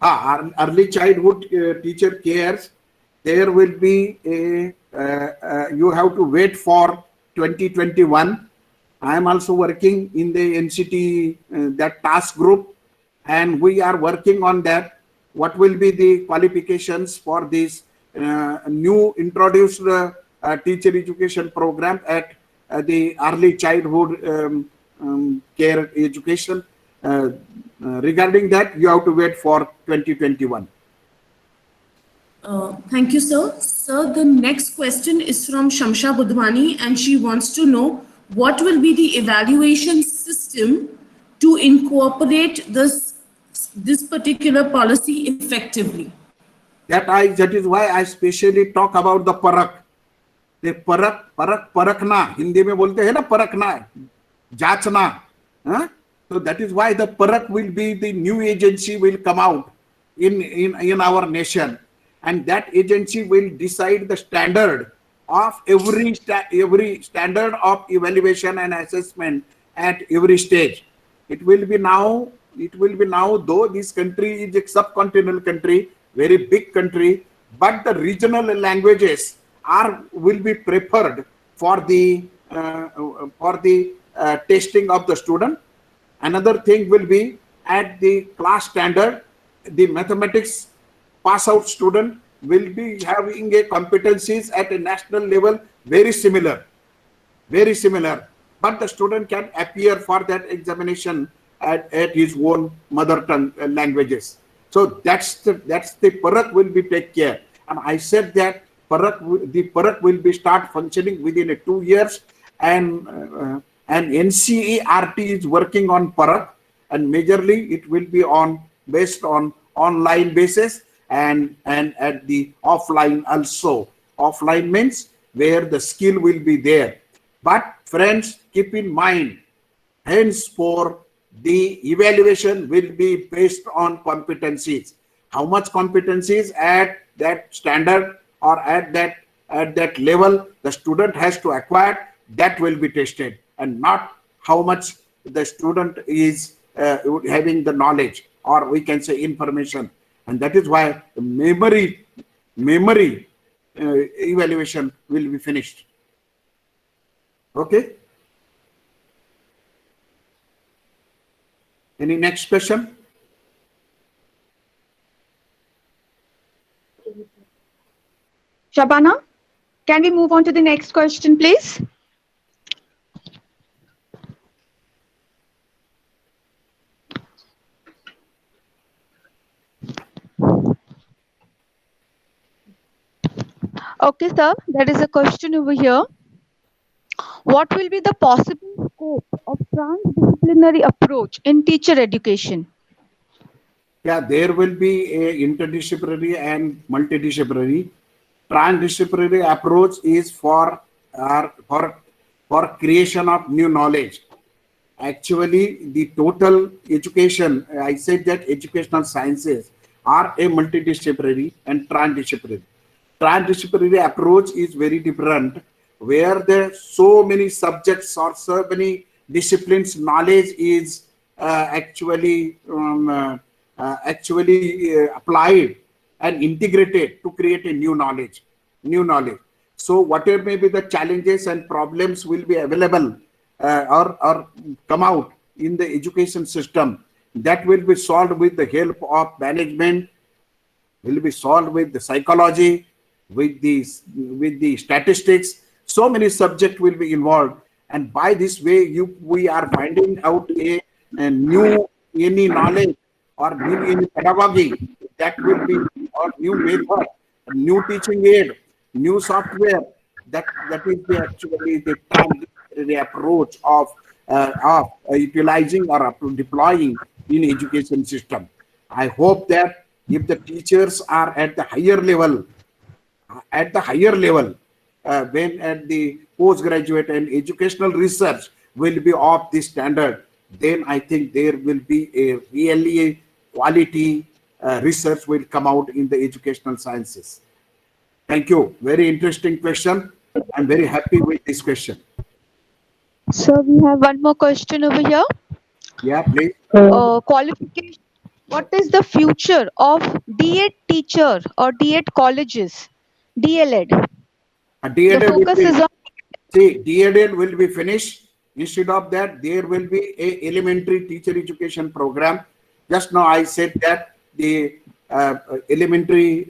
Early childhood teacher cares. There will be a, you have to wait for 2021. I am also working in the NCT, that task group, and we are working on that. What will be the qualifications for this new introduced teacher education program at the early childhood care education? Regarding that, you have to wait for 2021. Thank you, sir. Sir, the next question is from Shamsha Budhwani, and she wants to know what will be the evaluation system to incorporate this particular policy effectively. That is why I specially talk about the parak. The parakna, Hindi में बोलते हैं ना parakna, जांचना. So that is why the parak will be the new agency will come out in our nation, and that agency will decide the standard of every standard of evaluation and assessment at every stage. It will be now, though this country is a subcontinental country, very big country, but the regional languages will be preferred for the testing of the student. Another thing will be at the class standard, the mathematics pass out student will be having a competencies at a national level very similar, but the student can appear for that examination at his own mother tongue languages. So that's the parak will be take care. And I said that the parak will be start functioning within 2 years, and NCERT is working on parak, and majorly it will be based on online basis and at the offline also. Offline means where the skill will be there. But friends, keep in mind, Henceforth, the evaluation will be based on competencies. How much competencies at that standard or at that level the student has to acquire, that will be tested, and not how much the student is having the knowledge, or we can say information. And that is why memory evaluation will be finished. Okay. Any next question? Shabana, can we move on to the next question, please? Okay, sir, there is a question over here. What will be the possible scope of transdisciplinary approach in teacher education? Yeah, there will be a interdisciplinary and multidisciplinary. Transdisciplinary approach is for creation of new knowledge. Actually, the total education, I said that educational sciences are a multidisciplinary and transdisciplinary. Transdisciplinary approach is very different, where there so many subjects or so many disciplines knowledge is actually applied and integrated to create a new knowledge. So whatever may be the challenges and problems will be available or come out in the education system, that will be solved with the help of management, will be solved with the psychology, with the statistics. So many subjects will be involved, and by this way we are finding out a new any knowledge or new any pedagogy that will be, or new method, new teaching aid, new software. That is actually the approach of utilizing or deploying in education system. I hope that if the teachers are at the higher level, when at the postgraduate and educational research will be of this standard, then I think there will be a really quality research will come out in the educational sciences. Thank you. Very interesting question. I'm very happy with this question. So we have one more question over here. Yeah, please. Qualification. What is the future of D.Ed teacher or D.Ed colleges? DLED. The DED focus is on. See, DED will be finished. Instead of that, there will be a elementary teacher education program. Just now I said that the elementary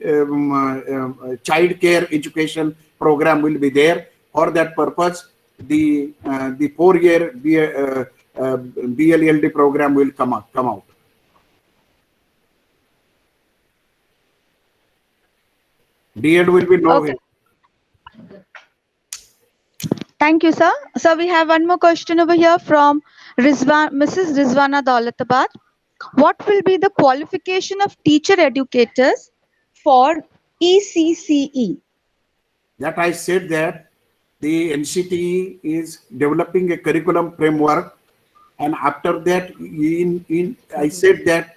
child care education program will be there. For that purpose, the 4-year BLLD program will come out. DED will be nowhere. Okay. Thank you, sir. So we have one more question over here from Mrs. Rizwana Daulatabad. What will be the qualification of teacher educators for ECCE? That I said that the NCTE is developing a curriculum framework, and after that, I said that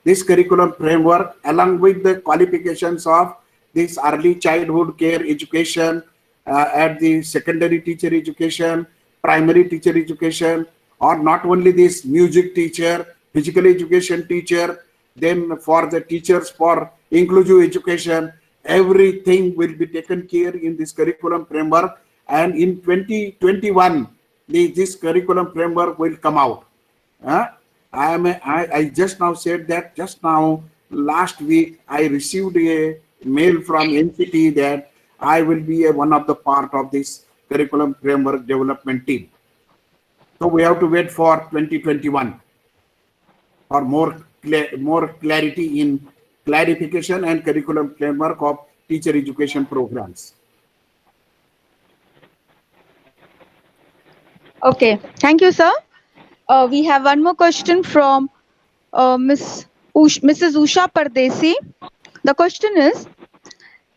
this curriculum framework, along with the qualifications of this early childhood care education, at the secondary teacher education, primary teacher education, or not only this music teacher, physical education teacher, then for the teachers for inclusive education, everything will be taken care in this curriculum framework. And in 2021, this curriculum framework will come out. I just now said that just now, last week, I received a mail from NCT that I will be one of the part of this curriculum framework development team. So we have to wait for 2021 for more clarity in clarification and curriculum framework of teacher education programs. Okay, thank you, sir. We have one more question from Mrs. Usha Pardesi. The question is,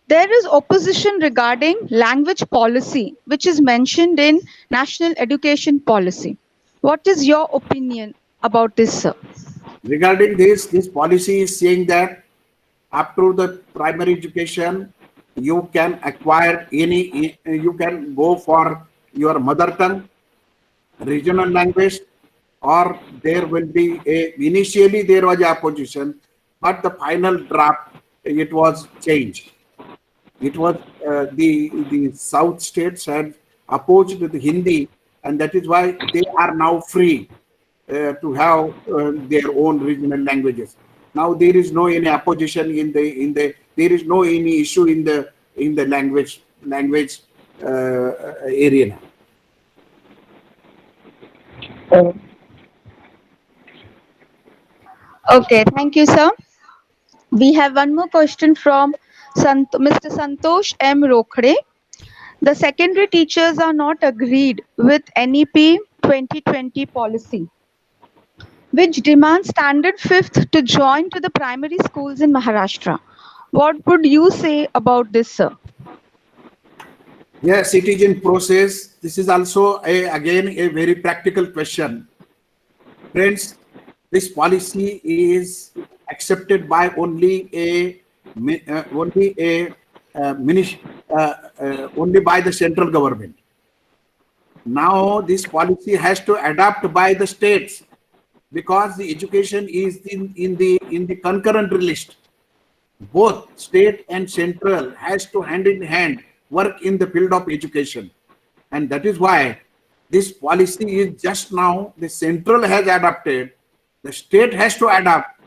there is opposition regarding language policy, which is mentioned in National Education Policy. What is your opinion about this, sir? Regarding this policy is saying that up to the primary education, you can acquire you can go for your mother tongue, regional language, or there will be initially there was opposition, but the final draft, it was changed. It was the South states had opposed the Hindi, and that is why they are now free to have their own regional languages. Now there is no any opposition there is no any issue in the language area. Okay, thank you, sir. We have one more question from Mr. Santosh M. Rokhde. The secondary teachers are not agreed with NEP 2020 policy, which demands standard fifth to join to the primary schools in Maharashtra. What would you say about this, sir? Yes, it is in process. This is also again a very practical question. Friends, this policy is accepted by only only by the central government. Now this policy has to adapt by the states, because the education is in the concurrent list. Both state and central has to hand in hand work in the field of education, and that is why this policy is just now the central has adopted, the state has to adapt,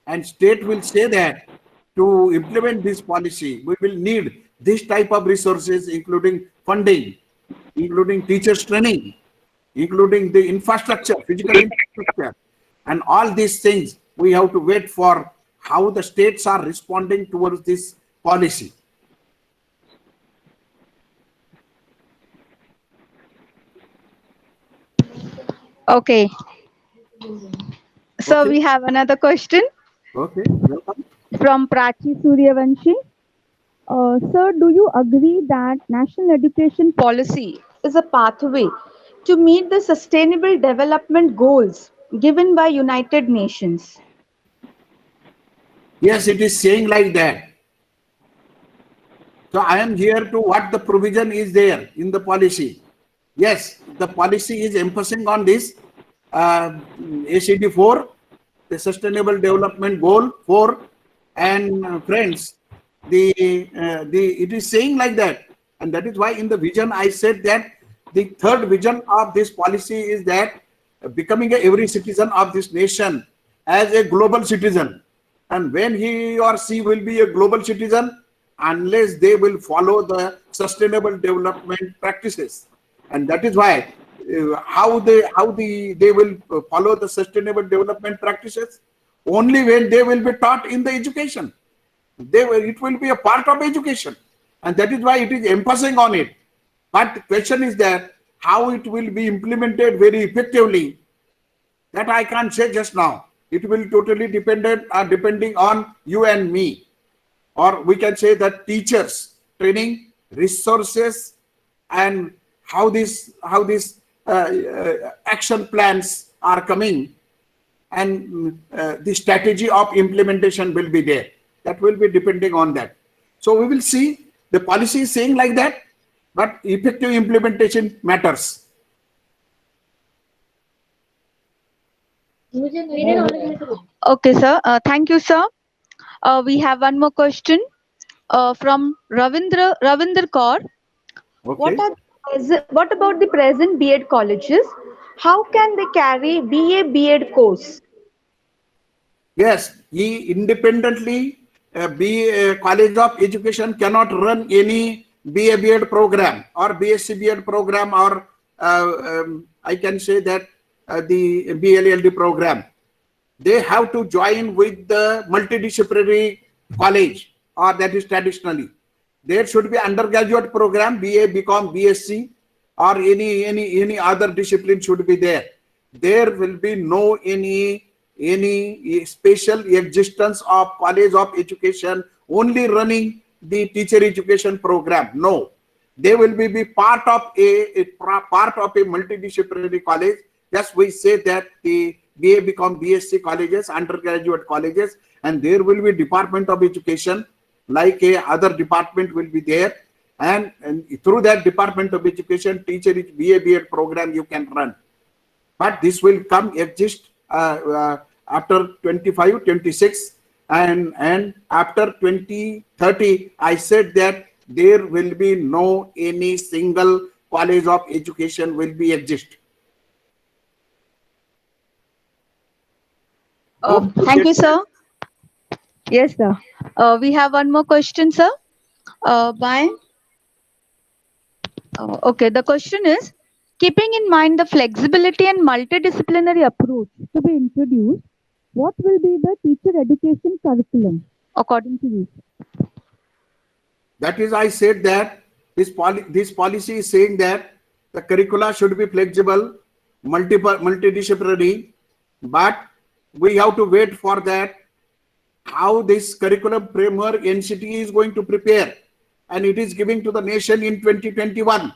and state will say that to implement this policy we will need this type of resources, including funding, including teachers training, including the infrastructure, physical infrastructure, and all these things. We have to wait for how the states are responding towards this policy. Okay. So Okay. we have another question Okay, welcome. from Prachi Suryavanshi. Sir, do you agree that national education policy is a pathway to meet the sustainable development goals given by United Nations? Yes, it is saying like that. So I am here to what the provision is there in the policy. Yes, the policy is emphasizing on this ACD 4, the Sustainable Development Goal 4, and friends, it is saying like that, and that is why in the vision I said that the third vision of this policy is that becoming every citizen of this nation as a global citizen, and when he or she will be a global citizen, unless they will follow the sustainable development practices, and that is why how they will follow the sustainable development practices only when they will be taught in the education. It will be a part of education, and that is why it is emphasizing on it. But the question is that how it will be implemented very effectively, that I can't say just now. It will totally depending on you and me, or we can say that teachers training, resources, and how these action plans are coming, and the strategy of implementation will be there. That will be depending on that. So we will see. The policy is saying like that, but effective implementation matters. Okay, sir. Thank you, sir. We have one more question from Ravinder Kaur. Okay. What about the present B.Ed colleges? How can they carry BA B.Ed course? Yes, he independently College of Education cannot run any BA B.Ed program or BSc B.Ed program, or I can say that the BLLD program. They have to join with the multidisciplinary college, or that is traditionally. There should be undergraduate program, BA, BCom, BSc, or any other discipline should be there. There will be no any special existence of College of Education only running the teacher education program. No, they will be part of a multidisciplinary college Just we say that the BA become BSc colleges, undergraduate colleges, and there will be Department of Education, like a other department will be there. And through that Department of Education, teacher is BA BEd program you can run. But this will come exist after 25, 26, and after 2030, I said that there will be no any single college of education will be exist. Thank you, sir. Yes, sir. We have one more question, sir. Okay, the question is, keeping in mind the flexibility and multidisciplinary approach to be introduced, what will be the teacher education curriculum according to you? That is, I said that this policy is saying that the curricula should be flexible, multidisciplinary, but we have to wait for that, how this curriculum framework NCT is going to prepare, and it is giving to the nation in 2021.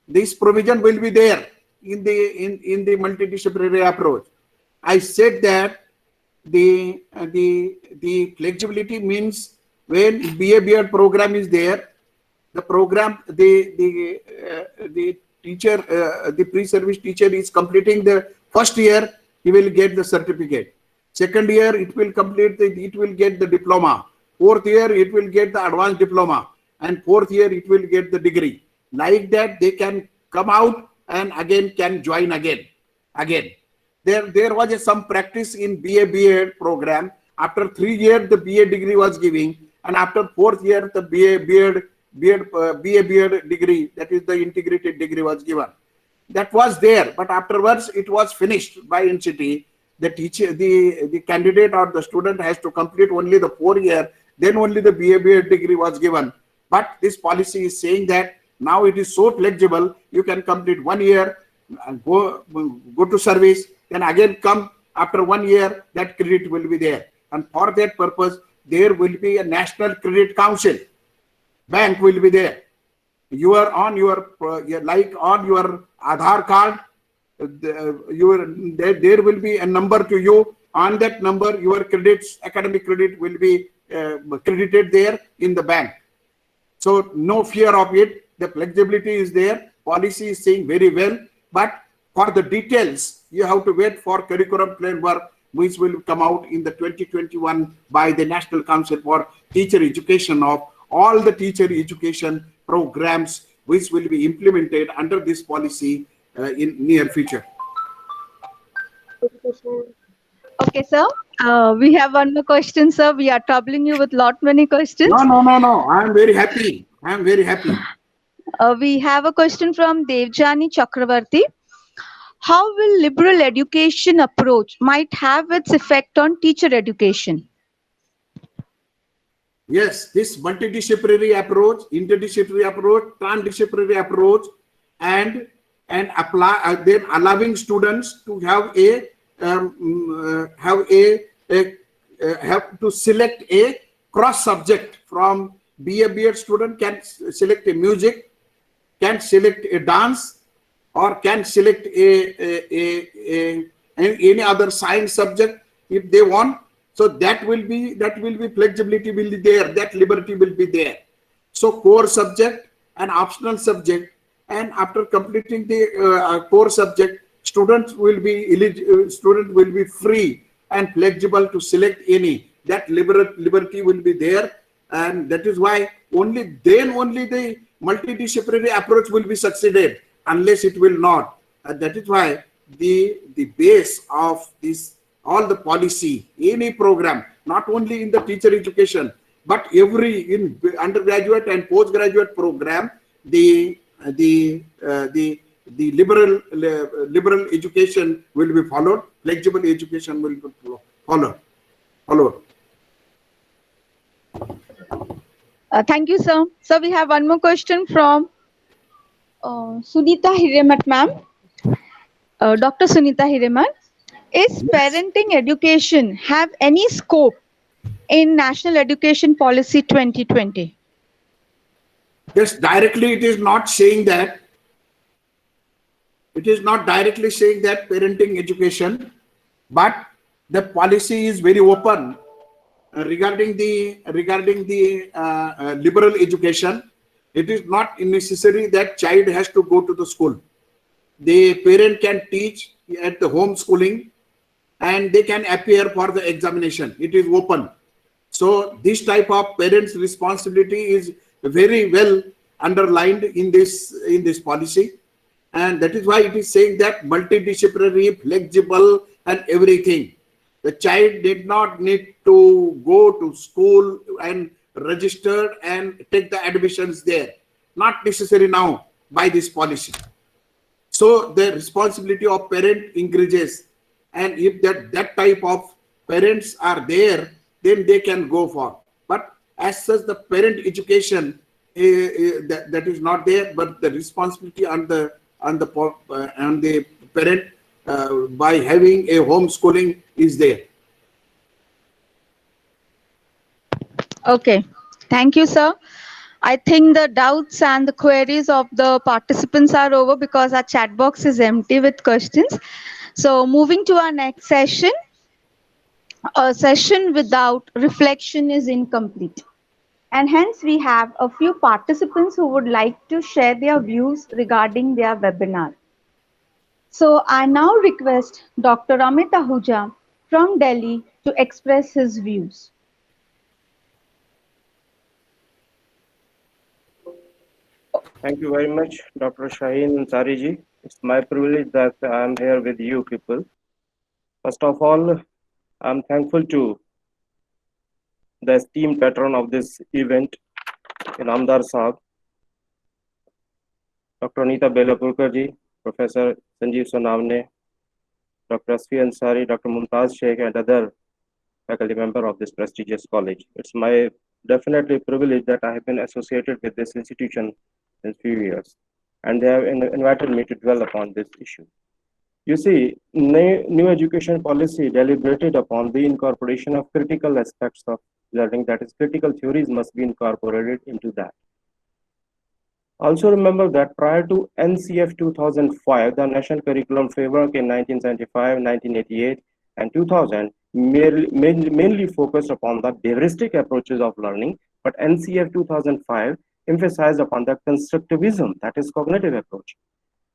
This provision will be there in the multidisciplinary approach. I said that the flexibility means when BA BEd program is there, the program the teacher the pre-service teacher is completing the first year, he will get the certificate. Second year it will complete it will get the diploma. Fourth year it will get the advanced diploma, and fourth year it will get the degree. Like that they can come out and again can join again. There was some practice in BA BEd program. After 3 years the BA degree was giving, and after fourth year the BA BEd degree, that is the integrated degree, was given. That was there, but afterwards it was finished by NCT. The teacher, the candidate or the student has to complete only the 4 year, then only the BA BEd degree was given. But this policy is saying that now it is so flexible, you can complete 1 year, and go to service, then again come after 1 year, that credit will be there. And for that purpose, there will be a National Credit Council. Bank will be there. You are on your like on your Aadhaar card, there will be a number to you. On that number, your credits, academic credit will be credited there in the bank. So no fear of it. The flexibility is there. Policy is saying very well, but for the details, you have to wait for curriculum framework, which will come out in the 2021 by the National Council for Teacher Education, of all the teacher education programs which will be implemented under this policy in near future. Okay, sir. We have one more question, sir. We are troubling you with many questions. No. I am very happy. We have a question from Devjani Chakravarti. How will liberal education approach might have its effect on teacher education? Yes, this multidisciplinary approach, interdisciplinary approach, transdisciplinary approach, and apply then allowing students to have to select a cross subject. From BA BEd student can select a music, can select a dance, or can select any other science subject if they want. So that will be flexibility will be there, that liberty will be there. So core subject and optional subject, and after completing the core subject, students will be free and flexible to select any. That liberty will be there, and that is why only the multidisciplinary approach will be succeeded. Unless it will not. That is why the base of this, all the policy, any program, not only in the teacher education, but in undergraduate and postgraduate program, the liberal education will be followed, flexible education will be followed. Thank you, sir. So we have one more question from Sunita Hiremat, ma'am. Dr. Sunita Hiremat. Is parenting education have any scope in National Education Policy 2020? Yes, directly it is not saying that. It is not directly saying that parenting education, but the policy is very open regarding the liberal education. It is not necessary that child has to go to the school. The parent can teach at the home schooling, and they can appear for the examination. It is open. So this type of parents' responsibility is very well underlined in this policy, and that is why it is saying that multidisciplinary, flexible, and everything. The child did not need to go to school and register and take the admissions there. Not necessary now by this policy. So the responsibility of parent increases, and if that type of parents are there, then they can go for. But as such, the parent education that is not there, but the responsibility on the parent by having a homeschooling is there. Okay, thank you, sir. I think the doubts and the queries of the participants are over because our chat box is empty with questions. So moving to our next session, a session without reflection is incomplete. And hence we have a few participants who would like to share their views regarding their webinar. So I now request Dr. Amit Ahuja from Delhi to express his views. Thank you very much, Dr. Shaheen Ansari ji. It's my privilege that I'm here with you people. First of all, I'm thankful to the esteemed patron of this event, Inamdar Saab, Dr. Anita Belapurkar ji, Professor Sanjeev Sonavne, Dr. Asfi Ansari, Dr. Mumtaz Sheikh, and other faculty member of this prestigious college. It's my definitely privilege that I have been associated with this institution in few years, and they have invited me to dwell upon this issue. You see, new education policy deliberated upon the incorporation of critical aspects of learning, that is, critical theories must be incorporated into that. Also remember that prior to NCF 2005, the National Curriculum Framework in 1975, 1988, and 2000 mainly focused upon the heuristic approaches of learning, but NCF 2005 emphasized upon the constructivism, that is cognitive approach.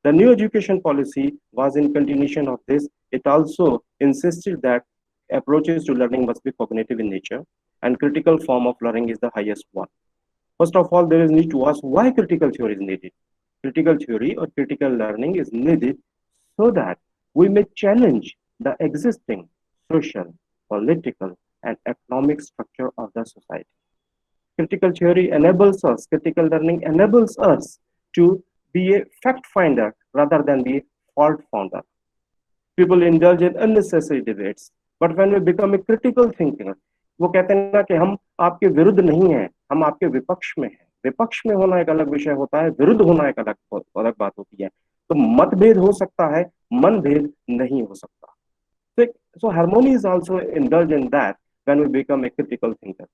The new education policy was in continuation of this. It also insisted that approaches to learning must be cognitive in nature, and critical form of learning is the highest one. First of all, there is need to ask why critical theory is needed. Critical theory or critical learning is needed so that we may challenge the existing social, political, and economic structure of the society. Critical theory enables us, critical learning enables us to be a fact finder rather than be fault founder. People indulge in unnecessary debates, but when we become a critical thinker, वो कहते हैं ना कि हम आपके विरुद्ध नहीं हैं, हम आपके विपक्ष में हैं. विपक्ष में होना एक अलग विषय होता है, विरुद्ध होना एक अलग बात होती है. तो मतभेद हो सकता है, मनभेद नहीं हो सकता. So harmony is also indulged in that when we become a critical thinker.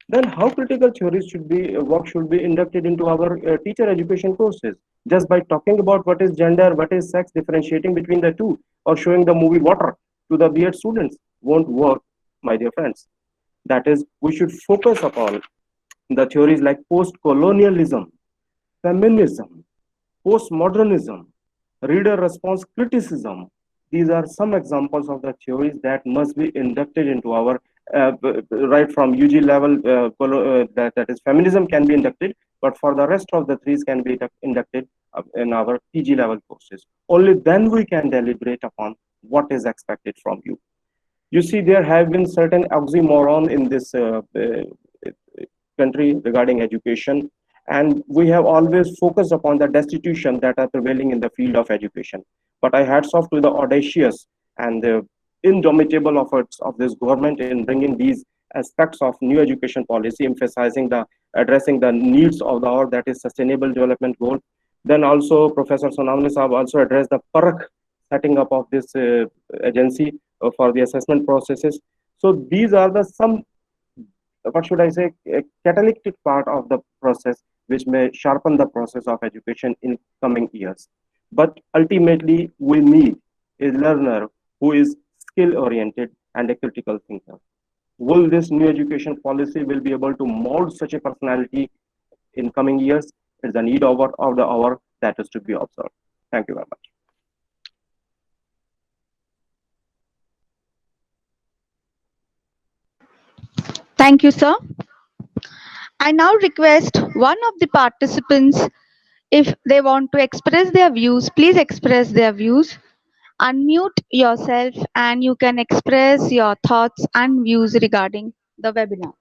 Then how critical theories should be, what should be inducted into our teacher education courses? Just by talking about what is gender, what is sex, differentiating between the two, or showing the movie Water to the B.Ed students won't work, my dear friends. That is, we should focus upon the theories like post-colonialism, feminism, postmodernism, reader response criticism. These are some examples of the theories that must be inducted into our right from UG level, that is feminism can be inducted, but for the rest of the threes can be inducted in our PG level courses. Only then we can deliberate upon what is expected from you. You see, there have been certain oxymoron in this country regarding education, and we have always focused upon the destitution that are prevailing in the field of education. But I hats off to the audacious and the indomitable efforts of this government in bringing these aspects of new education policy, emphasizing the addressing the needs of the hour, that is sustainable development goal. Then also Professor Sonavne Saab also addressed the PARAKH setting up of this agency for the assessment processes. So these are the some, what should I say, a catalytic part of the process which may sharpen the process of education in coming years. But ultimately, we need a learner who is skill-oriented and a critical thinker. Will this new education policy will be able to mold such a personality in coming years? It's a need of the hour that is to be observed. Thank you very much. Thank you, sir. I now request one of the participants, if they want to express their views, please express their views. Unmute yourself and you can express your thoughts and views regarding the webinar.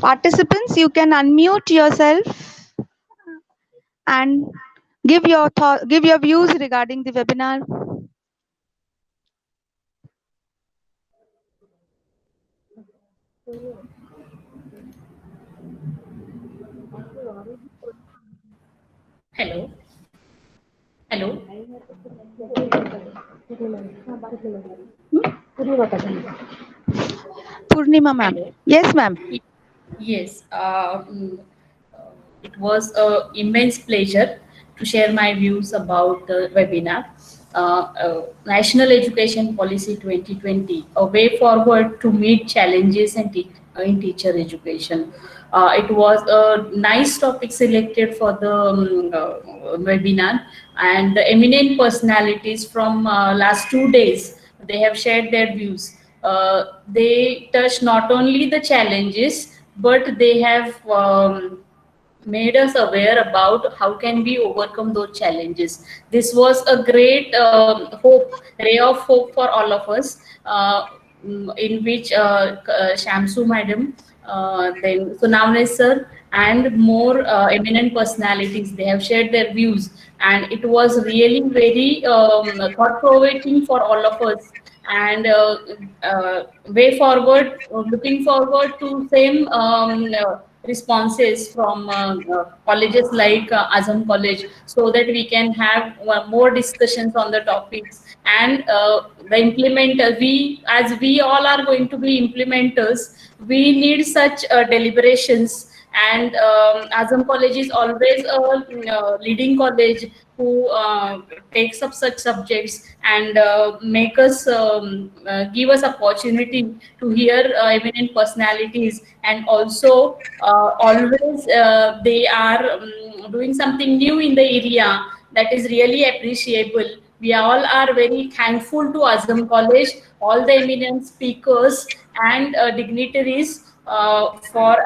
Participants, you can unmute yourself and give your views regarding the webinar. Hello. Hello. Purnima ma'am. Hello. Yes, ma'am. Yes. It was an immense pleasure to share my views about the webinar. National Education Policy 2020, a way forward to meet challenges in teacher education. It was a nice topic selected for the webinar, and the eminent personalities from last 2 days, they have shared their views. They touch not only the challenges, but they have made us aware about how can we overcome those challenges. This was a great ray of hope for all of us, in which Shamsu madam, then Sunamne sir, and more eminent personalities, they have shared their views, and it was really very thought provoking for all of us. And way forward, looking forward to same responses from colleges like Azam College, so that we can have more discussions on the topics. And the implementer, as we all are going to be implementers, we need such deliberations. And Azam College is always a leading college who takes up such subjects and make us give us opportunity to hear eminent personalities. And also always they are doing something new in the area that is really appreciable. We all are very thankful to Azam College, all the eminent speakers and dignitaries for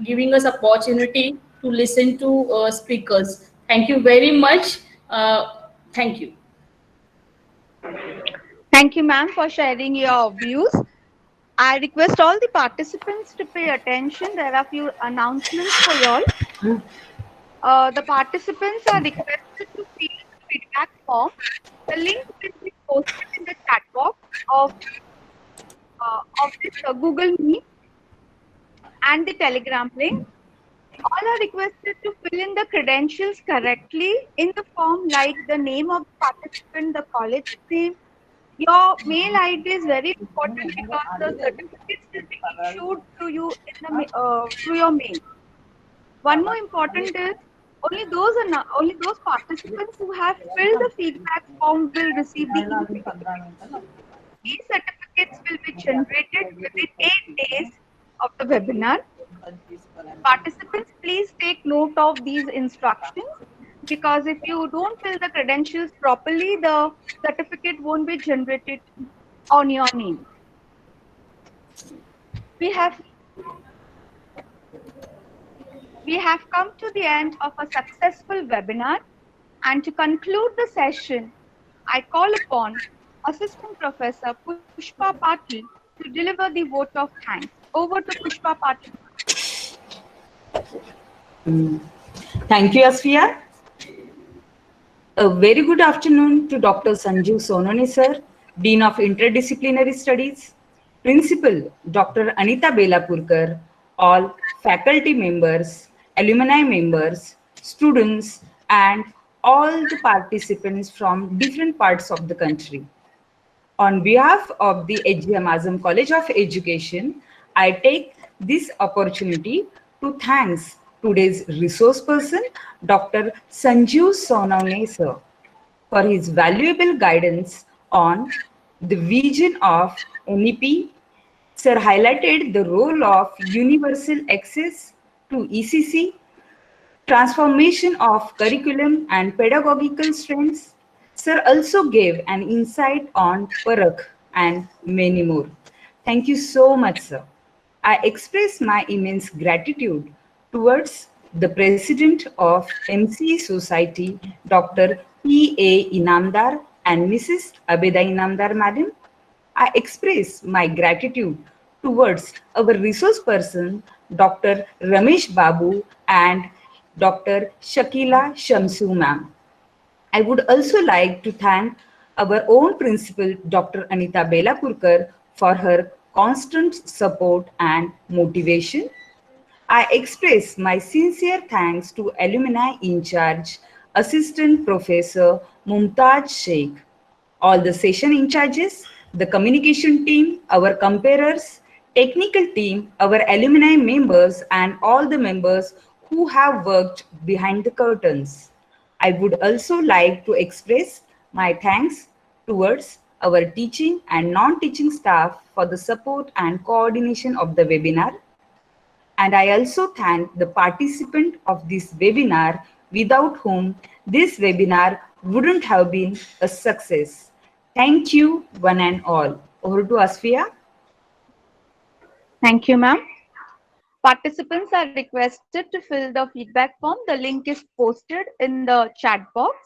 giving us opportunity to listen to speakers. Thank you very much. Thank you. Thank you, ma'am, for sharing your views. I request all the participants to pay attention. There are few announcements for you all. The participants are requested to fill the feedback form. The link will be posted in the chat box of this Google Meet and the Telegram link. All are requested to fill in the credentials correctly in the form, like the name of the participant, the college name. Your mail ID is very important because the certificates will be issued to you in the through your mail. One more important is only those participants who have filled the feedback form will receive the e-certificate. These certificates will be generated within 8 days of the webinar. Participants, please take note of these instructions, because if you don't fill the credentials properly, the certificate won't be generated on your name. We have come to the end of a successful webinar, and to conclude the session, I call upon Assistant Professor Pushpa Patil to deliver the vote of thanks. Over to Pushpa Patil. Thank you, Asfiya. A very good afternoon to Dr. Sanjeev Sononi, sir, Dean of Interdisciplinary Studies, Principal Dr. Anita Belapurkar, all faculty members, alumni members, students, and all the participants from different parts of the country. On behalf of the HGM Azam College of Education, I take this opportunity to thank today's resource person, Dr. Sanjeev Sonawne sir, for his valuable guidance on the vision of NEP. Sir highlighted the role of universal access to ECC, transformation of curriculum and pedagogical strengths. Sir also gave an insight on Parakh and many more. Thank you so much, sir. I express my immense gratitude towards the President of MCE Society, Dr. P.A. Inamdar and Mrs. Abeda Inamdar, Madam. I express my gratitude towards our resource person, Dr. Ramesh Babu and Dr. Shakila Shamsu, ma'am. I would also like to thank our own principal, Dr. Anita Belapurkar, for her constant support and motivation. I express my sincere thanks to alumni in charge, Assistant Professor Mumtaz Sheikh, all the session in charges, the communication team, our comparers, technical team, our alumni members, and all the members who have worked behind the curtains. I would also like to express my thanks towards our teaching and non-teaching staff for the support and coordination of the webinar. And I also thank the participant of this webinar, without whom this webinar wouldn't have been a success. Thank you, one and all. Over to Asfiya. Thank you, ma'am. Participants are requested to fill the feedback form. The link is posted in the chat box.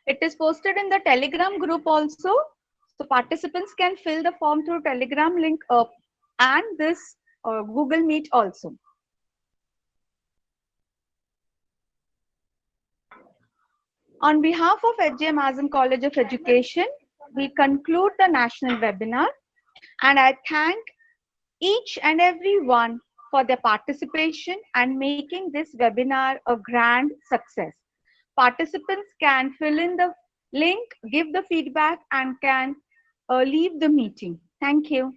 It is posted in the Telegram group also. So participants can fill the form through Telegram link and this Google Meet also. On behalf of HGM Azam College of Education, we conclude the national webinar, and I thank each and every one for their participation and making this webinar a grand success. Participants can fill in the link, give the feedback, and can leave the meeting. Thank you.